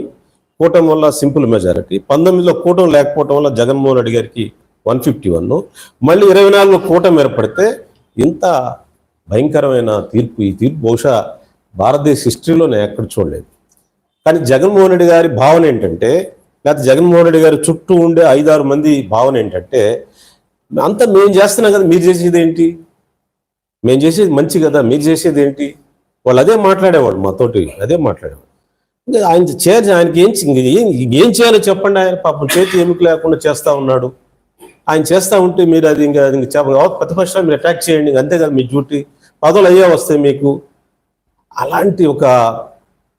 వల్ల సింపుల్ మెజారిటీ, 19లో కూటమి లేకపోవడం వల్ల జగన్మోహన్ రెడ్డి గారికి 151, మళ్ళీ 24లో కూటమి ఏర్పడితే ఇంత భయంకరమైన తీర్పు. ఈ తీర్పు బహుశా భారతదేశ హిస్టరీలో నేను ఎక్కడ చూడలేదు. కానీ జగన్మోహన్ రెడ్డి గారి భావన ఏంటంటే, లేకపోతే జగన్మోహన్ రెడ్డి గారి చుట్టూ ఉండే 5-6 మంది భావన ఏంటంటే, అంతా మేము చేస్తున్నాం కదా, మీరు చేసేది ఏంటి, మేము చేసేది మంచి కదా, మీరు చేసేది ఏంటి. వాళ్ళు అదే మాట్లాడేవాడు, మాతోటి అదే మాట్లాడేవాడు. ఇంకా ఆయనకి ఏం చేయాలో చెప్పండి. ఆయన పాపం చేతి ఎముక లేకుండా చేస్తూ ఉన్నాడు. ఆయన చేస్తూ ఉంటే మీరు అది ఇంకా ప్రతిపక్షాలు మీరు అటాక్ చేయండి, అంతే కదా మీ డ్యూటీ, పదవులు అయ్యే వస్తాయి మీకు. అలాంటి ఒక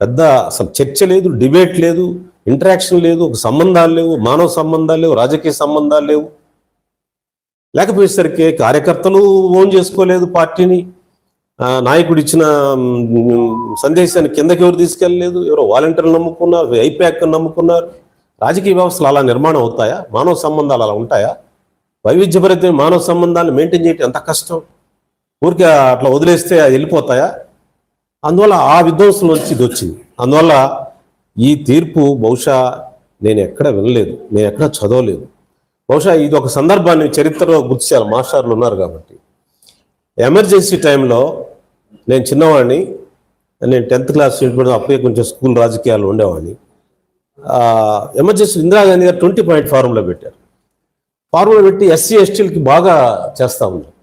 పెద్ద అసలు చర్చ లేదు, డిబేట్ లేదు, ఇంటరాక్షన్ లేదు, ఒక సంబంధాలు లేవు, మానవ సంబంధాలు లేవు, రాజకీయ సంబంధాలు లేవు. లేకపోయేసరికి కార్యకర్తలు ఓన్ చేసుకోలేదు పార్టీని, నాయకుడు ఇచ్చిన సందేశాన్ని కిందకి ఎవరు తీసుకెళ్ళలేదు, ఎవరో వాలంటీర్లు నమ్ముకున్నారు, ఐప్యాక్ నమ్ముకున్నారు. రాజకీయ వ్యవస్థలు అలా నిర్మాణం అవుతాయా? మానవ సంబంధాలు అలా ఉంటాయా? వైవిధ్యభరితమైన మానవ సంబంధాలు మెయింటైన్ చేయటం ఎంత కష్టం. ఊరికే అట్లా వదిలేస్తే అది వెళ్ళిపోతాయా? అందువల్ల ఆ విధ్వంసం నుంచి ఇది వచ్చింది. అందువల్ల ఈ తీర్పు బహుశా నేను ఎక్కడ వినలేదు, నేను ఎక్కడ చదవలేదు. బహుశా ఇది ఒక సందర్భాన్ని చరిత్రలో గుర్తు చేయాలి, మాస్టర్లు ఉన్నారు కాబట్టి. ఎమర్జెన్సీ టైంలో నేను చిన్నవాడిని, నేను 10th క్లాస్ అప్పుడే కొంచెం స్కూల్ రాజకీయాలు ఉండేవాడిని. ఎమర్జెన్సీ ఇందిరాగాంధీ గారు 20 పాయింట్ ఫార్ములా పెట్టారు. ఫార్ములా పెట్టి ఎస్సీ ఎస్టీలకి బాగా చేస్తూ ఉన్నారు.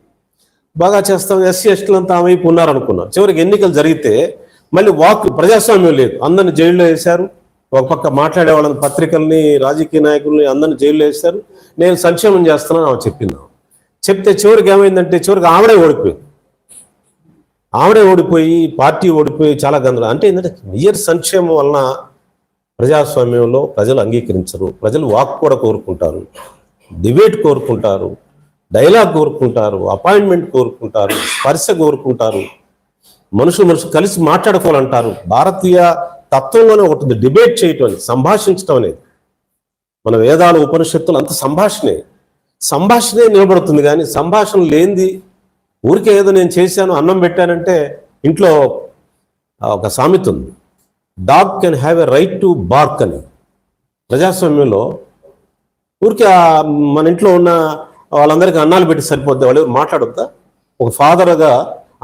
ఎస్సీ ఎస్టీలు అంతా ఆమె వైపు ఉన్నారనుకున్నారు. చివరికి ఎన్నికలు జరిగితే మళ్ళీ ప్రజాస్వామ్యం లేదు, అందరిని జైల్లో వేశారు. ఒక పక్క మాట్లాడే వాళ్ళని, పత్రికల్ని, రాజకీయ నాయకుల్ని అందరిని జైల్లో వేశారు. నేను సంక్షేమం చేస్తున్నాను ఆమె చెప్తే చివరికి ఏమైందంటే చివరికి ఆవిడే ఓడిపోయి పార్టీ ఓడిపోయి చాలా గందరగోళం. అంటే ఏంటంటే నియర్ సంక్షేమం వలన ప్రజాస్వామ్యంలో ప్రజలు అంగీకరించరు. ప్రజలు వాక్ కూడా కోరుకుంటారు, డిబేట్ కోరుకుంటారు, డైలాగ్ కోరుకుంటారు, అపాయింట్మెంట్ కోరుకుంటారు, స్పర్శ కోరుకుంటారు, మనుషులు కలిసి మాట్లాడుకోవాలంటారు. భారతీయ తత్వంలోనే ఒకటి డిబేట్ చేయటం అనేది, సంభాషించడం అనేది. మన వేదాలు, ఉపనిషత్తులు అంత సంభాషణే నిలబడుతుంది. కానీ సంభాషణ లేనిది ఊరికే ఏదో నేను చేశాను, అన్నం పెట్టానంటే ఇంట్లో ఒక సామెత ఉంది, dog can have a right to BARC అని. ప్రజాస్వామ్యంలో ఊరికే మన ఇంట్లో ఉన్న వాళ్ళందరికీ అన్నాలు పెట్టి సరిపోద్ది, వాళ్ళు మాట్లాడొద్దా? ఒక ఫాదర్గా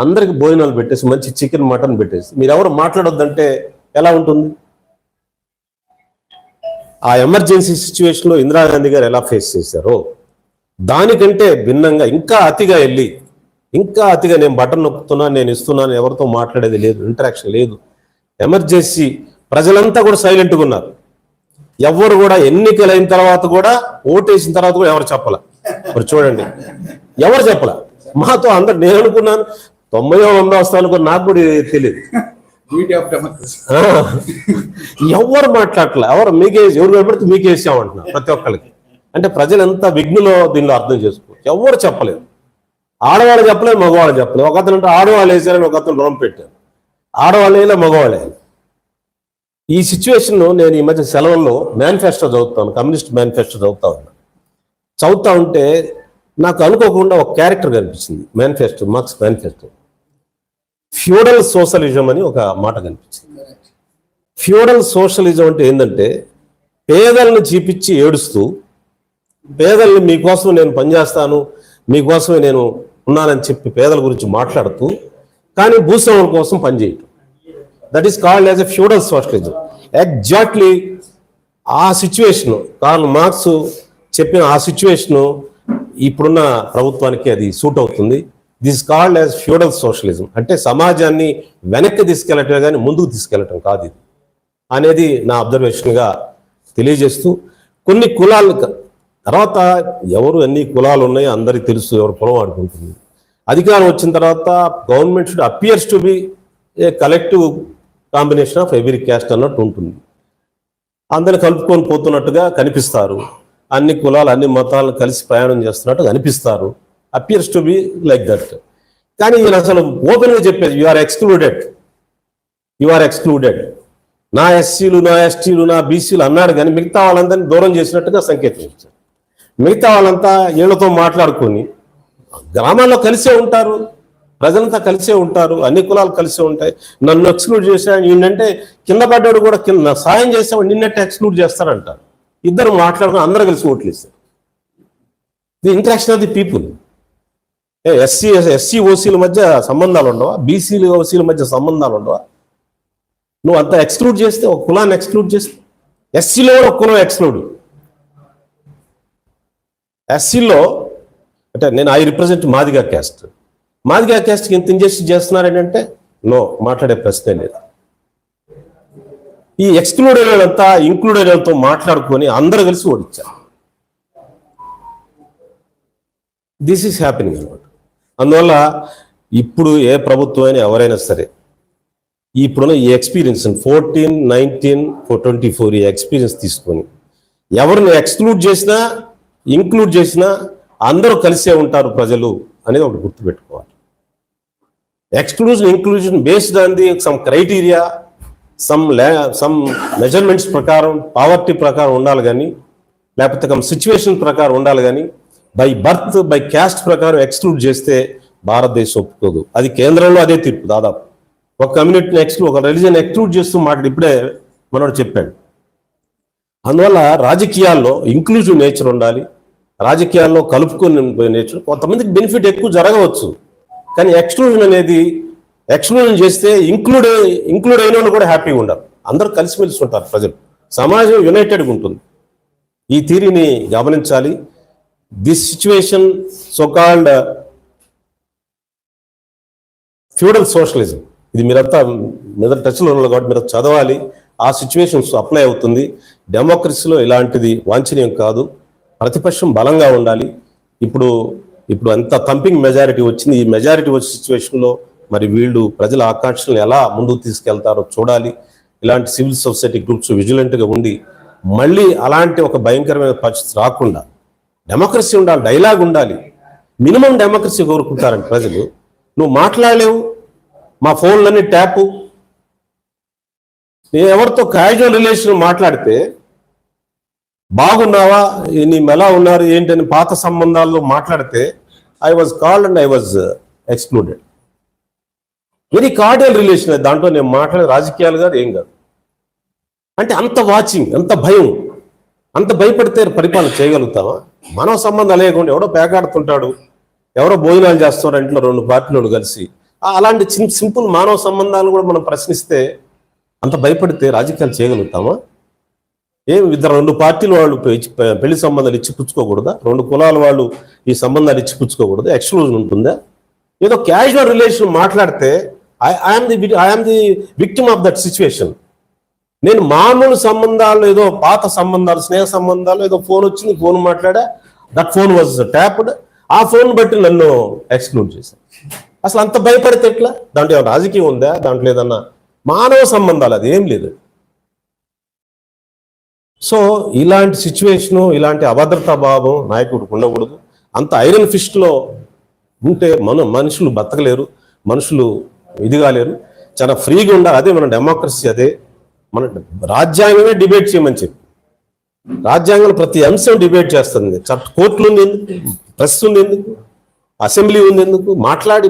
అందరికి భోజనాలు పెట్టేసి మంచి చికెన్ మటన్ పెట్టేసి మీరు ఎవరు మాట్లాడొద్దంటే ఎలా ఉంటుంది? ఆ ఎమర్జెన్సీ సిచ్యువేషన్లో ఇందిరాగాంధీ గారు ఎలా ఫేస్ చేశారో దానికంటే భిన్నంగా ఇంకా అతిగా వెళ్ళి ఇంకా అతిగా నేను బటన్ నొక్కుతున్నాను, నేను ఇస్తున్నాను, ఎవరితో మాట్లాడేది లేదు, ఇంటరాక్షన్ లేదు. ఎమర్జెన్సీ ప్రజలంతా కూడా సైలెంట్గా ఉన్నారు. ఎవరు కూడా ఎన్నికలు అయిన తర్వాత కూడా, ఓటేసిన తర్వాత కూడా ఎవరు చెప్పాల. మరి చూడండి, ఎవరు చెప్పాల. మాతో అందరు, నేను అనుకున్నాను 90 స్థానాలు కూడా నాకు కూడా తెలియదు. ఎవరు మాట్లాడలే, ఎవరు ఎవరు కనబడితే మీకేసామంటున్నారు ప్రతి ఒక్కరికి. అంటే ప్రజలు ఎంత విఘ్నులో దీనిలో అర్థం చేసుకోవచ్చు. ఎవరు చెప్పలేదు, ఆడవాళ్ళు చెప్పలేదు, మగవాళ్ళు చెప్పలేదు. ఒక అతను అంటే ఆడవాళ్ళు వేసారని ఒక అతను రుణం పెట్టారు, ఆడవాళ్ళు వేయలే, మగవాళ్ళు వేయాలి. ఈ సిచ్యువేషన్ నేను ఈ మధ్య సెలవుల్లో మేనిఫెస్టో చదువుతాను, కమ్యూనిస్ట్ మేనిఫెస్టో చదువుతా ఉంటే నాకు అనుకోకుండా ఒక క్యారెక్టర్ కనిపించింది manifesto, marks manifesto. Feudal socialism అని ఒక మాట కనిపించింది. ఫ్యూడల్ సోషలిజం అంటే ఏంటంటే పేదలను చూపించి ఏడుస్తూ, పేదల్ని మీకోసం నేను పనిచేస్తాను, మీకోసమే నేను ఉన్నానని చెప్పి పేదల గురించి మాట్లాడుతూ, కానీ భూస్వాముల కోసం పనిచేయటం. That is called as a feudal socialism. Exactly ఆ సిచ్యువేషను, కార్ల్ మార్క్స్ చెప్పిన ఆ సిచ్యువేషను ఇప్పుడున్న ప్రభుత్వానికి అది సూట్ అవుతుంది. This called as feudal socialism. అంటే సమాజాన్ని వెనక్కి తీసుకెళ్ళటమే కానీ ముందుకు తీసుకెళ్ళటం కాదు ఇది అనేది నా అబ్జర్వేషన్గా తెలియజేస్తూ, కొన్ని కులాలు తర్వాత ఎవరు ఎన్ని కులాలు ఉన్నాయో అందరికీ తెలుసు, ఎవరు పొలం ఆడుకుంటుంది. అధికారం వచ్చిన తర్వాత government should appears to be A collective combination of every caste అన్నట్టు ఉంటుంది. అందరిని కలుపుకొని పోతున్నట్టుగా కనిపిస్తారు, అన్ని కులాలు అన్ని మతాలను కలిసి ప్రయాణం చేస్తున్నట్టు కనిపిస్తారు, appears to be like that. కానీ ఈయన అసలు ఓపెన్గా చెప్పేది యు ఆర్ ఎక్స్క్లూడెడ్, నా ఎస్సీలు, నా ఎస్టీలు, నా బీసీలు అన్నాడు, కానీ మిగతా వాళ్ళందరినీ దూరం చేసినట్టుగా సంకేతం ఇచ్చారు. మిగతా వాళ్ళంతా వీళ్ళతో మాట్లాడుకొని గ్రామాల్లో కలిసే ఉంటారు, ప్రజలంతా కలిసే ఉంటారు, అన్ని కులాలు కలిసే ఉంటాయి. నన్ను ఎక్స్క్లూడ్ చేశాడు ఈయనంటే కింద పడ్డాడు కూడా కింద సాయం చేసాడు నిన్నట్టు ఎక్స్క్లూడ్ చేస్తారంటారు. ఇద్దరు మాట్లాడుకుని అందరూ కలిసి ఓట్లు ఇస్తారు. The interaction of the people. SC ఓసీల మధ్య సంబంధాలు ఉండవా? బీసీలు ఓసీల మధ్య సంబంధాలు ఉండవా? నువ్వు అంతా ఎక్స్క్లూడ్ చేస్తే, ఒక కులాన్ని ఎక్స్క్లూడ్ చేస్తే, ఎస్సీలో ఒక కులం ఎక్స్క్లూడ్. ఎస్సీలో అంటే నేను I represent Madiga caste. Madiga క్యాస్ట్కి ఎంత ఇంజెస్ట్ చేస్తున్నారంటే నో, మాట్లాడే ప్రశ్నే లేదు. ఈ ఎక్స్క్లూడ్ అయినంతా ఇంక్లూడ్ అయినంతో మాట్లాడుకొని అందరూ కలిసి ఓడించారు. దిస్ ఈస్ హ్యాపెనింగ్ అనమాట. అందువల్ల ఇప్పుడు ఏ ప్రభుత్వం అయినా ఎవరైనా సరే ఇప్పుడున్న ఈ ఎక్స్పీరియన్స్ 14, 19, 24 ఈ ఎక్స్పీరియన్స్ తీసుకొని ఎవరిని ఎక్స్క్లూడ్ చేసినా ఇంక్లూడ్ చేసినా అందరూ కలిసే ఉంటారు ప్రజలు అనేది ఒకటి గుర్తుపెట్టుకోవాలి. Exclusion inclusion based on the some criteria, some measurements ప్రకారం, పావర్టీ ప్రకారం ఉండాలి కానీ, లేకపోతే సిచ్యువేషన్ ప్రకారం ఉండాలి కానీ, బై బర్త్ బై క్యాస్ట్ ప్రకారం ఎక్స్క్లూడ్ చేస్తే భారతదేశం ఒప్పుకోదు. అది కేంద్రంలో అదే తీర్పు. దాదాపు ఒక కమ్యూనిటీని ఒక రిలీజన్ ఎక్స్క్లూడ్ చేస్తూ ఇప్పుడే మనోడు చెప్పాడు. అందువల్ల రాజకీయాల్లో ఇంక్లూజివ్ నేచర్ ఉండాలి, రాజకీయాల్లో కలుపుకొని నేచర్. కొంతమందికి బెనిఫిట్ ఎక్కువ జరగవచ్చు, కానీ ఎక్స్క్లూజన్ చేస్తే ఇంక్లూడ్ అయిన వాళ్ళు కూడా హ్యాపీగా ఉండరు, అందరూ కలిసిమెలిసి ఉంటారు ప్రజలు, సమాజం యునైటెడ్గా ఉంటుంది. ఈ థియరీని గమనించాలి. This situation so called feudal socialism, ఇది మీరంతా మీద టచ్లో ఉన్నారు కాబట్టి మీరు చదవాలి. ఆ సిచ్యువేషన్స్ అప్లై అవుతుంది. డెమోక్రసీలో ఇలాంటిది వాంఛనీయం కాదు. ప్రతిపక్షం బలంగా ఉండాలి. ఇప్పుడు అంత థంపింగ్ మెజారిటీ వచ్చింది. ఈ మెజారిటీ వచ్చే సిచ్యువేషన్లో మరి వీళ్ళు ప్రజల ఆకాంక్షలను ఎలా ముందుకు తీసుకెళ్తారో చూడాలి. ఇలాంటి సివిల్ సొసైటీ గ్రూప్స్ విజిలెంట్గా ఉండి మళ్ళీ అలాంటి ఒక భయంకరమైన పరిస్థితి రాకుండా డెమోక్రసీ ఉండాలి, డైలాగ్ ఉండాలి. మినిమం డెమోక్రసీ కోరుకుంటారండి ప్రజలు. నువ్వు మాట్లాడలేవు, మా ఫోన్లన్నీ ట్యాపు. నేను ఎవరితో క్యాజువల్ రిలేషన్ మాట్లాడితే బాగున్నావా, నీ ఎలా ఉన్నారు ఏంటని పాత సంబంధాల్లో మాట్లాడితే I was called and I was excluded. Very cordial relation. దాంట్లో నేను మాట్లాడే రాజకీయాలు కాదు, ఏం కాదు. అంటే అంత వాచింగ్, అంత భయం, అంత భయపడితే పరిపాలన చేయగలుగుతామా? మానవ సంబంధం లేకుండా ఎవడో పేకాడుతుంటాడు, ఎవరో భోజనాలు చేస్తారు ఇంట్లో 2 పార్టీలు కలిసి, అలాంటి సింపుల్ మానవ సంబంధాలు కూడా మనం ప్రశ్నిస్తే అంత భయపడితే రాజకీయాలు చేయగలుగుతామా? ఏం 2 పార్టీలు వాళ్ళు పెళ్లి సంబంధాలు ఇచ్చి పుచ్చుకోకూడదా? 2 కులాల వాళ్ళు ఈ సంబంధాలు ఇచ్చి పుచ్చుకోకూడదా? ఎక్స్క్లూజన్ ఉంటుందా? ఏదో క్యాజువల్ రిలేషన్ మాట్లాడితే I am the victim of that situation. నేను మామూలు సంబంధాలు, ఏదో పాత సంబంధాలు, స్నేహ సంబంధాలు, ఏదో ఫోన్ వచ్చింది, ఫోన్ మాట్లాడా, దట్ ఫోన్ వాజ్ ట్యాప్డ్, ఆ ఫోన్ బట్టి నన్ను ఎక్స్క్లూడ్ చేశాను. అసలు అంత భయపడితే ఎట్లా? దాంట్లో ఏమైనా రాజకీయం ఉందా? దాంట్లో ఏదన్నా మానవ సంబంధాలు, అది ఏం లేదు. సో ఇలాంటి సిచ్యువేషను, ఇలాంటి అభద్రతా భావం నాయకుడికి ఉండకూడదు. అంత ఐరన్ ఫిస్ట్లో ఉంటే మనుషులు బతకలేరు, మనుషులు ఇదిగాలేరు. చాలా ఫ్రీగా ఉండాలి. అదే మన డెమోక్రసీ, అదే మన రాజ్యాంగమే డిబేట్ చేయమని చెప్పి, రాజ్యాంగంలో ప్రతి అంశం డిబేట్ చేస్తుంది. కోర్టులు ఉంది ఎందుకు, ప్రెస్ ఉంది ఎందుకు, అసెంబ్లీ ఉంది ఎందుకు, మాట్లాడి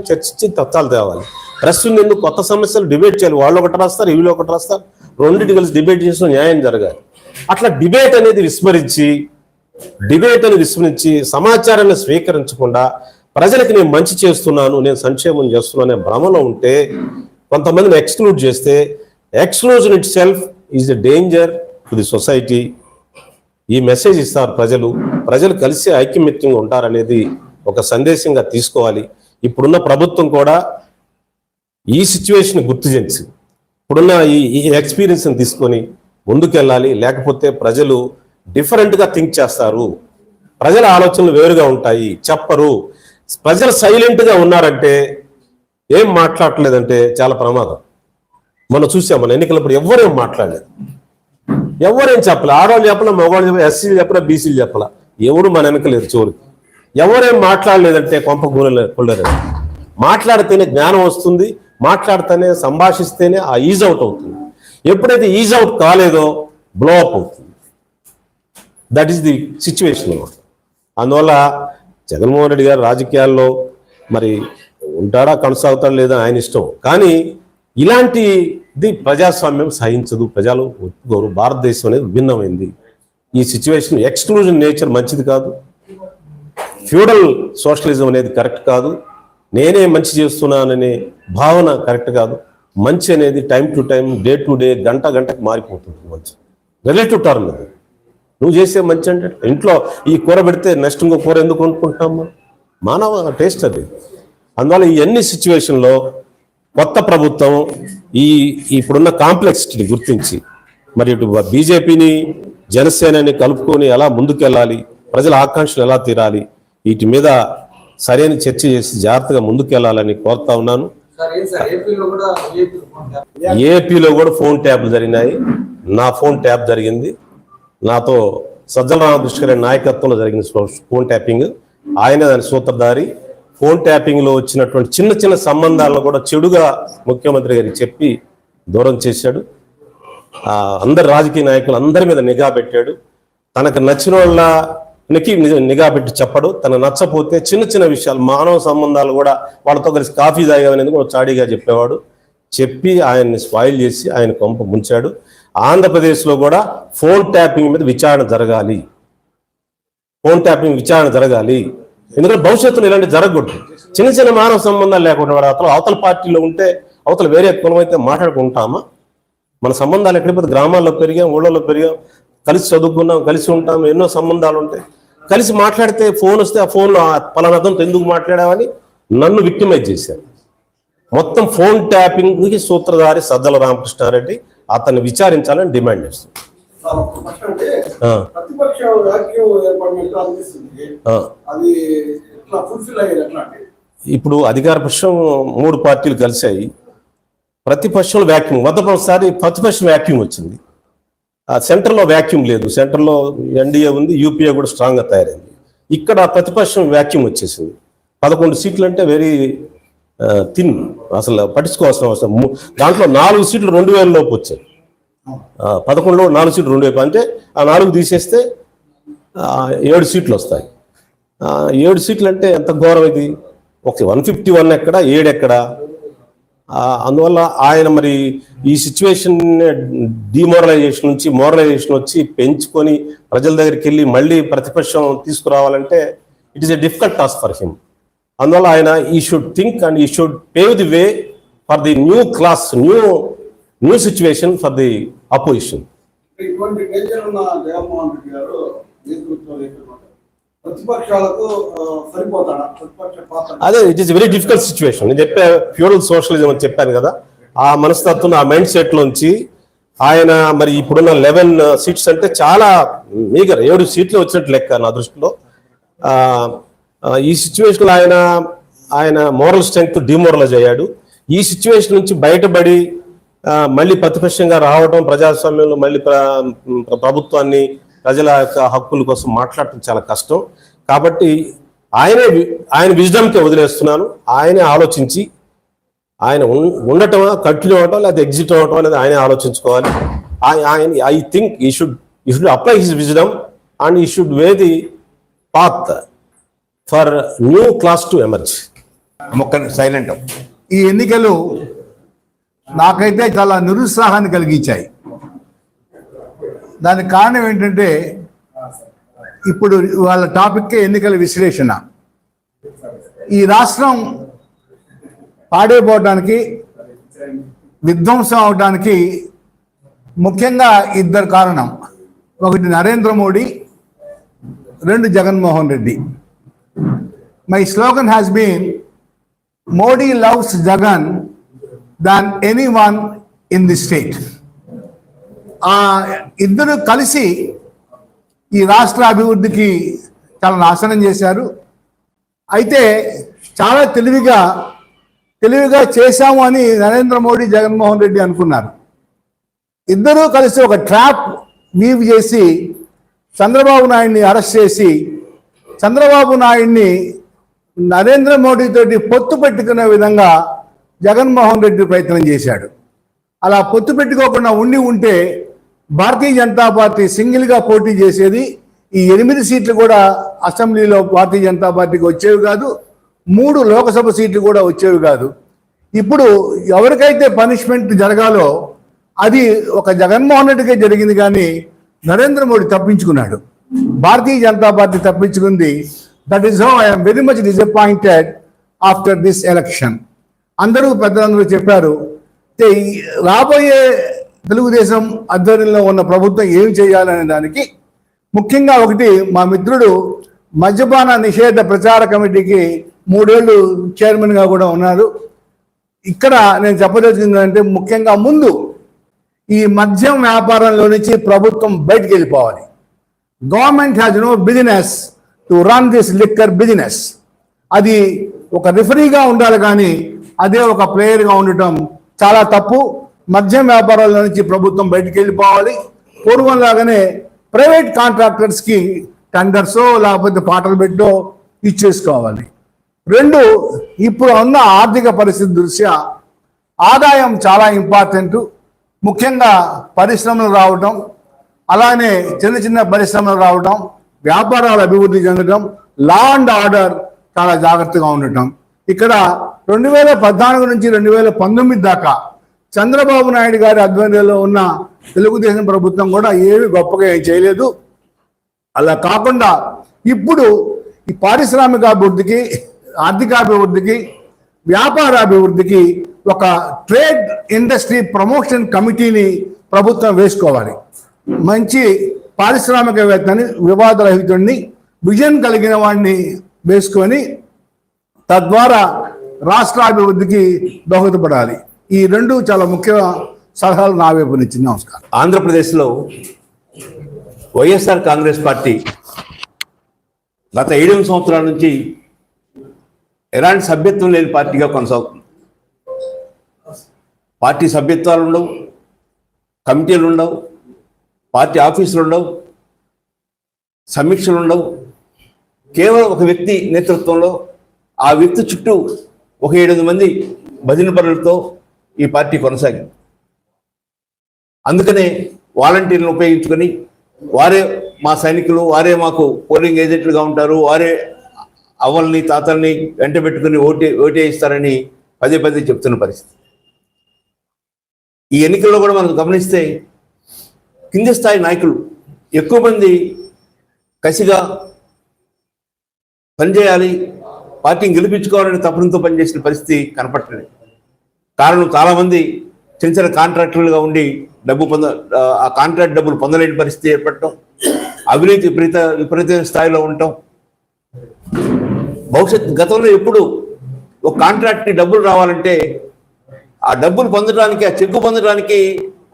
చర్చించి తత్వాలు తేవాలి. ప్రెస్ ఉంది ఎందుకు, కొత్త సమస్యలు డిబేట్ చేయాలి. వాళ్ళు ఒకటి రాస్తారు, వీళ్ళు ఒకటి రాస్తారు, రెండింటి కలిసి డిబేట్ చేసిన న్యాయం జరగాలి. అట్లా డిబేట్ అనేది విస్మరించి సమాచారాన్ని స్వీకరించకుండా ప్రజలకు నేను మంచి చేస్తున్నాను, నేను సంక్షేమం చేస్తున్నాను అనే భ్రమలో ఉంటే, కొంతమందిని ఎక్స్క్లూడ్ చేస్తే, exclusion it self is a danger to the society. ఈ మెసేజ్ ఇస్తారు ప్రజలు కలిసి ఐక్యమత్యంగా ఉంటారనేది ఒక సందేశంగా తీసుకోవాలి. ఇప్పుడున్న ప్రభుత్వం కూడా ఈ సిచ్యువేషన్ గుర్తించి, ఇప్పుడున్న ఈ ఎక్స్పీరియన్స్ని తీసుకొని ముందుకెళ్ళాలి. లేకపోతే ప్రజలు డిఫరెంట్గా థింక్ చేస్తారు, ప్రజల ఆలోచనలు వేరుగా ఉంటాయి, చెప్పరు. ప్రజలు సైలెంట్గా ఉన్నారంటే, ఏం మాట్లాడలేదంటే చాలా ప్రమాదం. మనం చూసాం, మన ఎన్నికలప్పుడు ఎవరేం మాట్లాడలేదు, ఎవరేం చెప్పలే. ఆడవాళ్ళు చెప్పలే, మగవాళ్ళు చెప్పలే, ఎస్సీలు చెప్పలే, బీసీలు చెప్పలే, ఎవరు మన వెనకలేరు చివరికి. ఎవరేం మాట్లాడలేదంటే కొంప కూలలేదు. మాట్లాడితేనే జ్ఞానం వస్తుంది, మాట్లాడితేనే సంభాషిస్తేనే ఆ ఈజ్ అవుట్ అవుతుంది. ఎప్పుడైతే ఈజ్ అవుట్ కాలేదో బ్లో అప్ అవుతుంది. దట్ ఈస్ ది సిచ్యువేషన్ అన్నమాట. అందువల్ల జగన్మోహన్ రెడ్డి గారు రాజకీయాల్లో మరి ఉంటాడా, కొనసాగుతాడా లేదా ఆయన ఇష్టం. కానీ ఇలాంటిది ప్రజాస్వామ్యం సహించదు, ప్రజలు ఒప్పుకోరు. భారతదేశం అనేది విభిన్నమైంది. ఈ సిచ్యువేషన్ ఎక్స్క్లూజన్ నేచర్ మంచిది కాదు, ఫ్యూడల్ సోషలిజం అనేది కరెక్ట్ కాదు, నేనే మంచి చేస్తున్నాననే భావన కరెక్ట్ కాదు. మంచి అనేది time to time, day to day, గంటకు మారిపోతుంది. మంచి రిలేటివ్ టర్మ్ అది. నువ్వు చేసే మంచి అంటే ఇంట్లో ఈ కూర పెడితే నెక్స్ట్ ఇంకో కూర ఎందుకు కొనుక్కుంటాము? మానవ టేస్ట్ అది. అందువల్ల ఈ అన్ని సిచ్యువేషన్లో కొత్త ప్రభుత్వం ఇప్పుడున్న కాంప్లెక్సిటీని గుర్తించి మరి ఇటు బీజేపీని జనసేనని కలుపుకొని ఎలా ముందుకెళ్ళాలి, ప్రజల ఆకాంక్షలు ఎలా తీరాలి, వీటి మీద సరైన చర్చ చేసి జాగ్రత్తగా ముందుకెళ్లాలని కోరుతా ఉన్నాను. ఏపీలో కూడా ఫోన్ ట్యాప్లు జరిగినాయి. నా ఫోన్ ట్యాప్ జరిగింది. నాతో సజ్జల రామకృష్ణ గారి నాయకత్వంలో జరిగిన ఫోన్ ట్యాపింగ్. ఆయన దాని సూత్రధారి. ఫోన్ ట్యాపింగ్లో వచ్చినటువంటి చిన్న సంబంధాలను కూడా చెడుగా ముఖ్యమంత్రి గారికి చెప్పి దూరం చేశాడు. అందరి రాజకీయ నాయకులు అందరి మీద నిఘా పెట్టాడు. తనకు నచ్చిన వాళ్ళకి నిఘా పెట్టి చెప్పడు. తన నచ్చపోతే చిన్న విషయాలు, మానవ సంబంధాలు కూడా వాళ్ళతో కలిసి కాఫీ తాగామనేది కూడా చాడీగా చెప్పేవాడు. చెప్పి ఆయన్ని స్పాయిల్ చేసి ఆయన కొంప ముంచాడు. ఆంధ్రప్రదేశ్లో కూడా ఫోన్ ట్యాపింగ్ మీద విచారణ జరగాలి. ఫోన్ ట్యాపింగ్ విచారణ జరగాలి. ఎందుకంటే భవిష్యత్తులో ఇలాంటి జరగకూడదు. చిన్న మానవ సంబంధాలు లేకుండా వాడు అవతల పార్టీలో ఉంటే, అవతల వేరే కులం అయితే మాట్లాడుకుంటామా? మన సంబంధాలు ఎక్కడిపోతే గ్రామాల్లో పెరిగాం, ఊళ్ళలో పెరిగాం, కలిసి చదువుకున్నాం, కలిసి ఉంటాం, ఎన్నో సంబంధాలు ఉంటాయి. కలిసి మాట్లాడితే ఫోన్ వస్తే ఆ ఫోన్లో పలానాదంతో ఎందుకు మాట్లాడామని నన్ను విక్టిమైజ్ చేశారు. మొత్తం ఫోన్ ట్యాపింగ్కి సూత్రధారి సజ్జల రామకృష్ణారెడ్డి. అతన్ని విచారించాలని డిమాండ్ చేస్తుంది. ఇప్పుడు అధికార పక్షం 3 పార్టీలు కలిశాయి. ప్రతిపక్షంలో వ్యాక్యూమ్, మొదటిసారి ప్రతిపక్షం వ్యాక్యూమ్ వచ్చింది. సెంటర్లో వ్యాక్యూమ్ లేదు. సెంటర్లో ఎన్డీఏ ఉంది, యూపీఏ కూడా స్ట్రాంగ్గా తయారైంది. ఇక్కడ ప్రతిపక్షం వ్యాక్యూమ్ వచ్చేసింది. 11 సీట్లు అంటే వెరీ థిన్, అసలు పట్టించుకోవాల్సిన అవసరం. దాంట్లో 4 సీట్లు 2000 లోపు వచ్చాయి. 11లో 4 సీట్లు 2000 అంటే ఆ 4 తీసేస్తే 7 సీట్లు వస్తాయి. 7 సీట్లు అంటే ఎంత ఘోరం ఇది. 151 ఎక్కడ, 7 ఎక్కడ? అందువల్ల ఆయన మరి ఈ సిచ్యువేషన్ డిమోరలైజేషన్ నుంచి మోరలైజేషన్ వచ్చి పెంచుకొని ప్రజల దగ్గరికి వెళ్ళి మళ్ళీ ప్రతిపక్షం తీసుకురావాలంటే it is a difficult task for him. అందువల్ల ఆయన he should think and he should pave the way for the new class, new situation for the opposition. ఇటువంటి నేచర్ ఉన్న జగన్మోహన్ రెడ్డి గారు నేతృత్వం ప్రతిపక్షాలకు సరిపోతాడా? ప్రతిపక్ష పాత్ర అదే it is very difficult situation. నేను చెప్పే ఫ్యూడల్ సోషలిజం అని చెప్పాను కదా, ఆ మనస్తత్వం, ఆ మైండ్ సెట్ నుంచి ఆయన మరి ఇప్పుడున్న 11 సీట్స్ అంటే చాలా మీగర్, 7 సీట్లు వచ్చినట్టు లెక్క నా దృష్టిలో. ఈ సిచ్యువేషన్లో ఆయన మోరల్ స్ట్రెంగ్త్ డిమోరలైజ్ అయ్యాడు. ఈ సిచ్యువేషన్ నుంచి బయటపడి మళ్ళీ ప్రతిపక్షంగా రావడం, ప్రజాస్వామ్యంలో మళ్ళీ ప్రభుత్వాన్ని, ప్రజల యొక్క హక్కుల కోసం మాట్లాడటం చాలా కష్టం. కాబట్టి ఆయన విజ్డమ్కే వదిలేస్తున్నాను. ఆయనే ఆలోచించి ఆయన ఉండటమా, కంటిన్యూ అవ్వటం, లేదా ఎగ్జిట్ అవ్వటం అనేది ఆయనే ఆలోచించుకోవాలి. I think he should apply his wisdom and he should way the path for new class to emerge. మొక్క సైలెంట్. ఈ ఎన్నికలు నాకైతే చాలా నిరుత్సాహాన్ని కలిగించాయి. దానికి కారణం ఏంటంటే ఇప్పుడు వాళ్ళ టాపిక్కే ఎన్నికల విశ్లేషణ. ఈ రాష్ట్రం పాడైపోవడానికి, విధ్వంసం అవడానికి ముఖ్యంగా 2 కారణం. ఒకటి Narendra Modi, 2 Jaganmohan Reddy. My slogan has been Modi loves Jagan than anyone in the state. ఆ 2 కలిసి ఈ రాష్ట్ర అభివృద్ధికి చాలా నాశనం చేశారు. అయితే చాలా తెలివిగా చేశాము అని నరేంద్ర మోడీ, జగన్మోహన్ రెడ్డి అనుకున్నారు. 2 కలిసి ఒక ట్రాప్ వీవ్ చేసి చంద్రబాబు నాయుడిని అరెస్ట్ చేసి చంద్రబాబు నాయుడిని నరేంద్ర మోడీ తోటి పొత్తు పెట్టుకునే విధంగా జగన్మోహన్ రెడ్డి ప్రయత్నం చేశాడు. అలా పొత్తు పెట్టుకోకుండా ఉంటే భారతీయ జనతా పార్టీ సింగిల్గా పోటీ చేసేది. ఈ 8 సీట్లు కూడా అసెంబ్లీలో భారతీయ జనతా పార్టీకి వచ్చేవి కాదు, 3 లోకసభ సీట్లు కూడా వచ్చేవి కాదు. ఇప్పుడు ఎవరికైతే పనిష్మెంట్ జరగాలో అది ఒక జగన్మోహన్ రెడ్డికే జరిగింది, కానీ నరేంద్ర మోడీ తప్పించుకున్నాడు, భారతీయ జనతా పార్టీ తప్పించుకుంది. That is how I'm very much disappointed after this election. పెద్దలందరూ చెప్పారు, రాబోయే తెలుగుదేశం ఆధ్వర్యంలో ఉన్న ప్రభుత్వం ఏం చేయాలనే దానికి ముఖ్యంగా ఒకటి, మా మిత్రుడు మద్యపాన నిషేధ ప్రచార కమిటీకి 3 ఏళ్ళు చైర్మన్గా కూడా ఉన్నారు. ఇక్కడ నేను చెప్పదలుచుకుందంటే ముఖ్యంగా ముందు ఈ మద్యం వ్యాపారంలో నుంచి ప్రభుత్వం బయటకు వెళ్ళిపోవాలి. Government has no business to run this liquor business. అది ఒక రిఫరీగా ఉండాలి, కానీ అదే ఒక ప్లేయర్గా ఉండటం చాలా తప్పు. మద్యం వ్యాపారాల నుంచి ప్రభుత్వం బయటకు వెళ్ళిపోవాలి. పూర్వంలాగానే ప్రైవేట్ కాంట్రాక్టర్స్కి టెండర్సో లేకపోతే పాటలు పెట్టో ఇచ్చేసుకోవాలి. 2, ఇప్పుడు ఉన్న ఆర్థిక పరిస్థితి దృష్ట్యా ఆదాయం చాలా ఇంపార్టెంట్. ముఖ్యంగా పరిశ్రమలు రావటం, అలానే చిన్న పరిశ్రమలు రావటం, వ్యాపారాలు అభివృద్ధి చెందడం, లా అండ్ ఆర్డర్ చాలా జాగ్రత్తగా ఉండటం. ఇక్కడ 2014 నుంచి 2019 దాకా చంద్రబాబు నాయుడు గారి ఆధ్వర్యంలో ఉన్న తెలుగుదేశం ప్రభుత్వం కూడా ఏమి గొప్పగా ఏం చేయలేదు. అలా కాకుండా ఇప్పుడు ఈ పారిశ్రామిక అభివృద్ధికి, ఆర్థికాభివృద్ధికి, వ్యాపారాభివృద్ధికి ఒక ట్రేడ్ ఇండస్ట్రీ ప్రమోషన్ కమిటీని ప్రభుత్వం వేసుకోవాలి. మంచి పారిశ్రామికవేత్తని, వివాదరహితుడిని, విజన్ కలిగిన వాడిని వేసుకొని తద్వారా రాష్ట్రాభివృద్ధికి దోహదపడాలి. ఈ 2 చాలా ముఖ్య సలహాలు నా వైపు నుంచి. నమస్కారం. ఆంధ్రప్రదేశ్లో వైఎస్ఆర్ కాంగ్రెస్ పార్టీ గత 7 సంవత్సరాల నుంచి ఎలాంటి సభ్యత్వం లేని పార్టీగా కొనసాగుతుంది. పార్టీ సభ్యత్వాలు ఉండవు, కమిటీలు ఉండవు, పార్టీ ఆఫీసులు ఉండవు, సమీక్షలు ఉండవు. కేవలం ఒక వ్యక్తి నేతృత్వంలో, ఆ వ్యక్తి చుట్టూ ఒక 7 మంది భజన పనులతో ఈ పార్టీ కొనసాగింది. అందుకనే వాలంటీర్లను ఉపయోగించుకొని వారే మా సైనికులు, వారే మాకు పోలింగ్ ఏజెంట్లుగా ఉంటారు, వారే అవ్వల్ని తాతల్ని వెంట పెట్టుకుని ఓటేయిస్తారని పదే చెప్తున్న పరిస్థితి. ఈ ఎన్నికల్లో కూడా మనం గమనిస్తే కింది స్థాయి నాయకులు ఎక్కువ మంది కసిగా పనిచేయాలి, పార్టీని గెలిపించుకోవాలని తపనంతో పనిచేసిన పరిస్థితి కనపట్టలేదు. కారణం చాలామంది చిన్న చిన్న కాంట్రాక్టర్లుగా ఉండి ఆ కాంట్రాక్ట్ డబ్బులు పొందలేని పరిస్థితి ఏర్పడటం, అవినీతి విపరీత స్థాయిలో ఉండటం. గతంలో ఎప్పుడు ఒక కాంట్రాక్ట్కి డబ్బులు రావాలంటే ఆ డబ్బులు పొందడానికి, ఆ చెక్కు పొందడానికి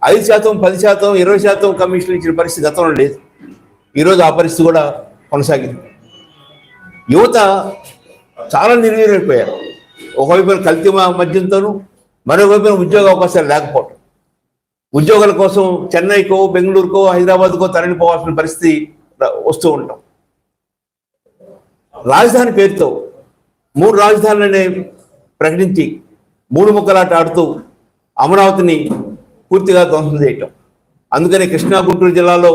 5%, 10%, 20% కమిషన్ ఇచ్చిన పరిస్థితి గతంలో లేదు. ఈరోజు ఆ పరిస్థితి కూడా కొనసాగింది. యువత చాలా నిర్వీర్యమైపోయారు. ఒకవైపు కల్తీ మద్యంతోనూ, మరోవైపు ఉద్యోగ అవకాశాలు లేకపోవడం, ఉద్యోగాల కోసం చెన్నైకో, బెంగళూరుకో, హైదరాబాద్కో తరలిపోవాల్సిన పరిస్థితి వస్తూ ఉంటాం. రాజధాని పేరుతో 3 రాజధానులనే ప్రకటించి 3 ముక్కలాట ఆడుతూ అమరావతిని పూర్తిగా ధ్వంసం చేయటం. అందుకని కృష్ణా, గుంటూరు జిల్లాలో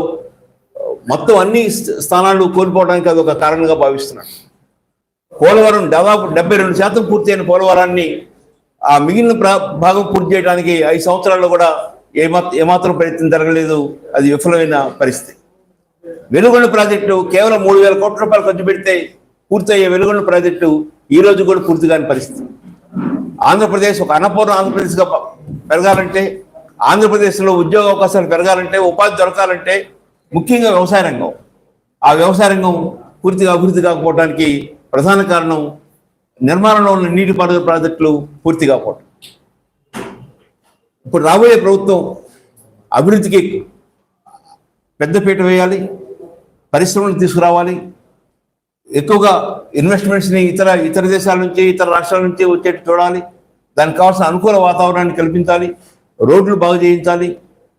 మొత్తం అన్ని స్థానాలు కోల్పోవడానికి అది ఒక కారణంగా భావిస్తున్నాడు. పోలవరం దాదాపు 72% పూర్తయిన పోలవరాన్ని ఆ మిగిలిన భాగం పూర్తి చేయడానికి 5 సంవత్సరాల్లో కూడా ఏమాత్రం ప్రయత్నం జరగలేదు. అది విఫలమైన పరిస్థితి. వెలుగొండ ప్రాజెక్టు కేవలం 3,000 కోట్ల రూపాయలు ఖర్చు పెడితే పూర్తయ్యే వెలుగొండ ప్రాజెక్టు ఈ రోజు కూడా పూర్తి కాని పరిస్థితి. ఆంధ్రప్రదేశ్ ఒక అన్నపూర్ణ ఆంధ్రప్రదేశ్గా పెరగాలంటే, ఆంధ్రప్రదేశ్లో ఉద్యోగ అవకాశాలు పెరగాలంటే, ఉపాధి దొరకాలంటే ముఖ్యంగా వ్యవసాయ రంగం. ఆ వ్యవసాయ రంగం పూర్తిగా అభివృద్ధి కాకపోవడానికి ప్రధాన కారణం నిర్మాణంలో ఉన్న నీటిపారుదల ప్రాజెక్టులు పూర్తి కాకపోవడం. ఇప్పుడు రాబోయే ప్రభుత్వం అభివృద్ధికి పెద్దపీట వేయాలి, పరిశ్రమలు తీసుకురావాలి, ఎక్కువగా ఇన్వెస్ట్మెంట్స్ని ఇతర దేశాల నుంచి, ఇతర రాష్ట్రాల నుంచి వచ్చేట్టు చూడాలి, దానికి కావాల్సిన అనుకూల వాతావరణాన్ని కల్పించాలి, రోడ్లు బాగు చేయించాలి.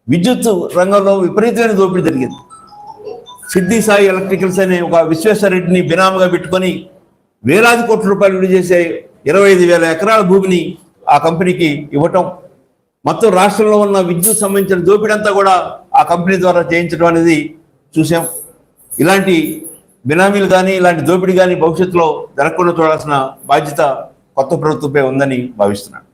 విద్యుత్ రంగంలో విపరీతమైన దోపిడీ జరిగింది. సిద్ధి సాయి ఎలక్ట్రికల్స్ అనే ఒక విశ్వేశ్వరరెడ్డిని బినామీగా పెట్టుకొని వేలాది కోట్ల రూపాయలు విలువ చేసే 25,000 ఎకరాల భూమిని ఆ కంపెనీకి ఇవ్వటం, మొత్తం రాష్ట్రంలో ఉన్న విద్యుత్ సంబంధించిన దోపిడీ అంతా కూడా ఆ కంపెనీ ద్వారా చేయించడం అనేది చూసాం. ఇలాంటి బినామీలు కానీ, ఇలాంటి దోపిడీ కానీ భవిష్యత్తులో జరగకుండా చూడాల్సిన బాధ్యత కొత్త ప్రభుత్వంపై ఉందని భావిస్తున్నాను.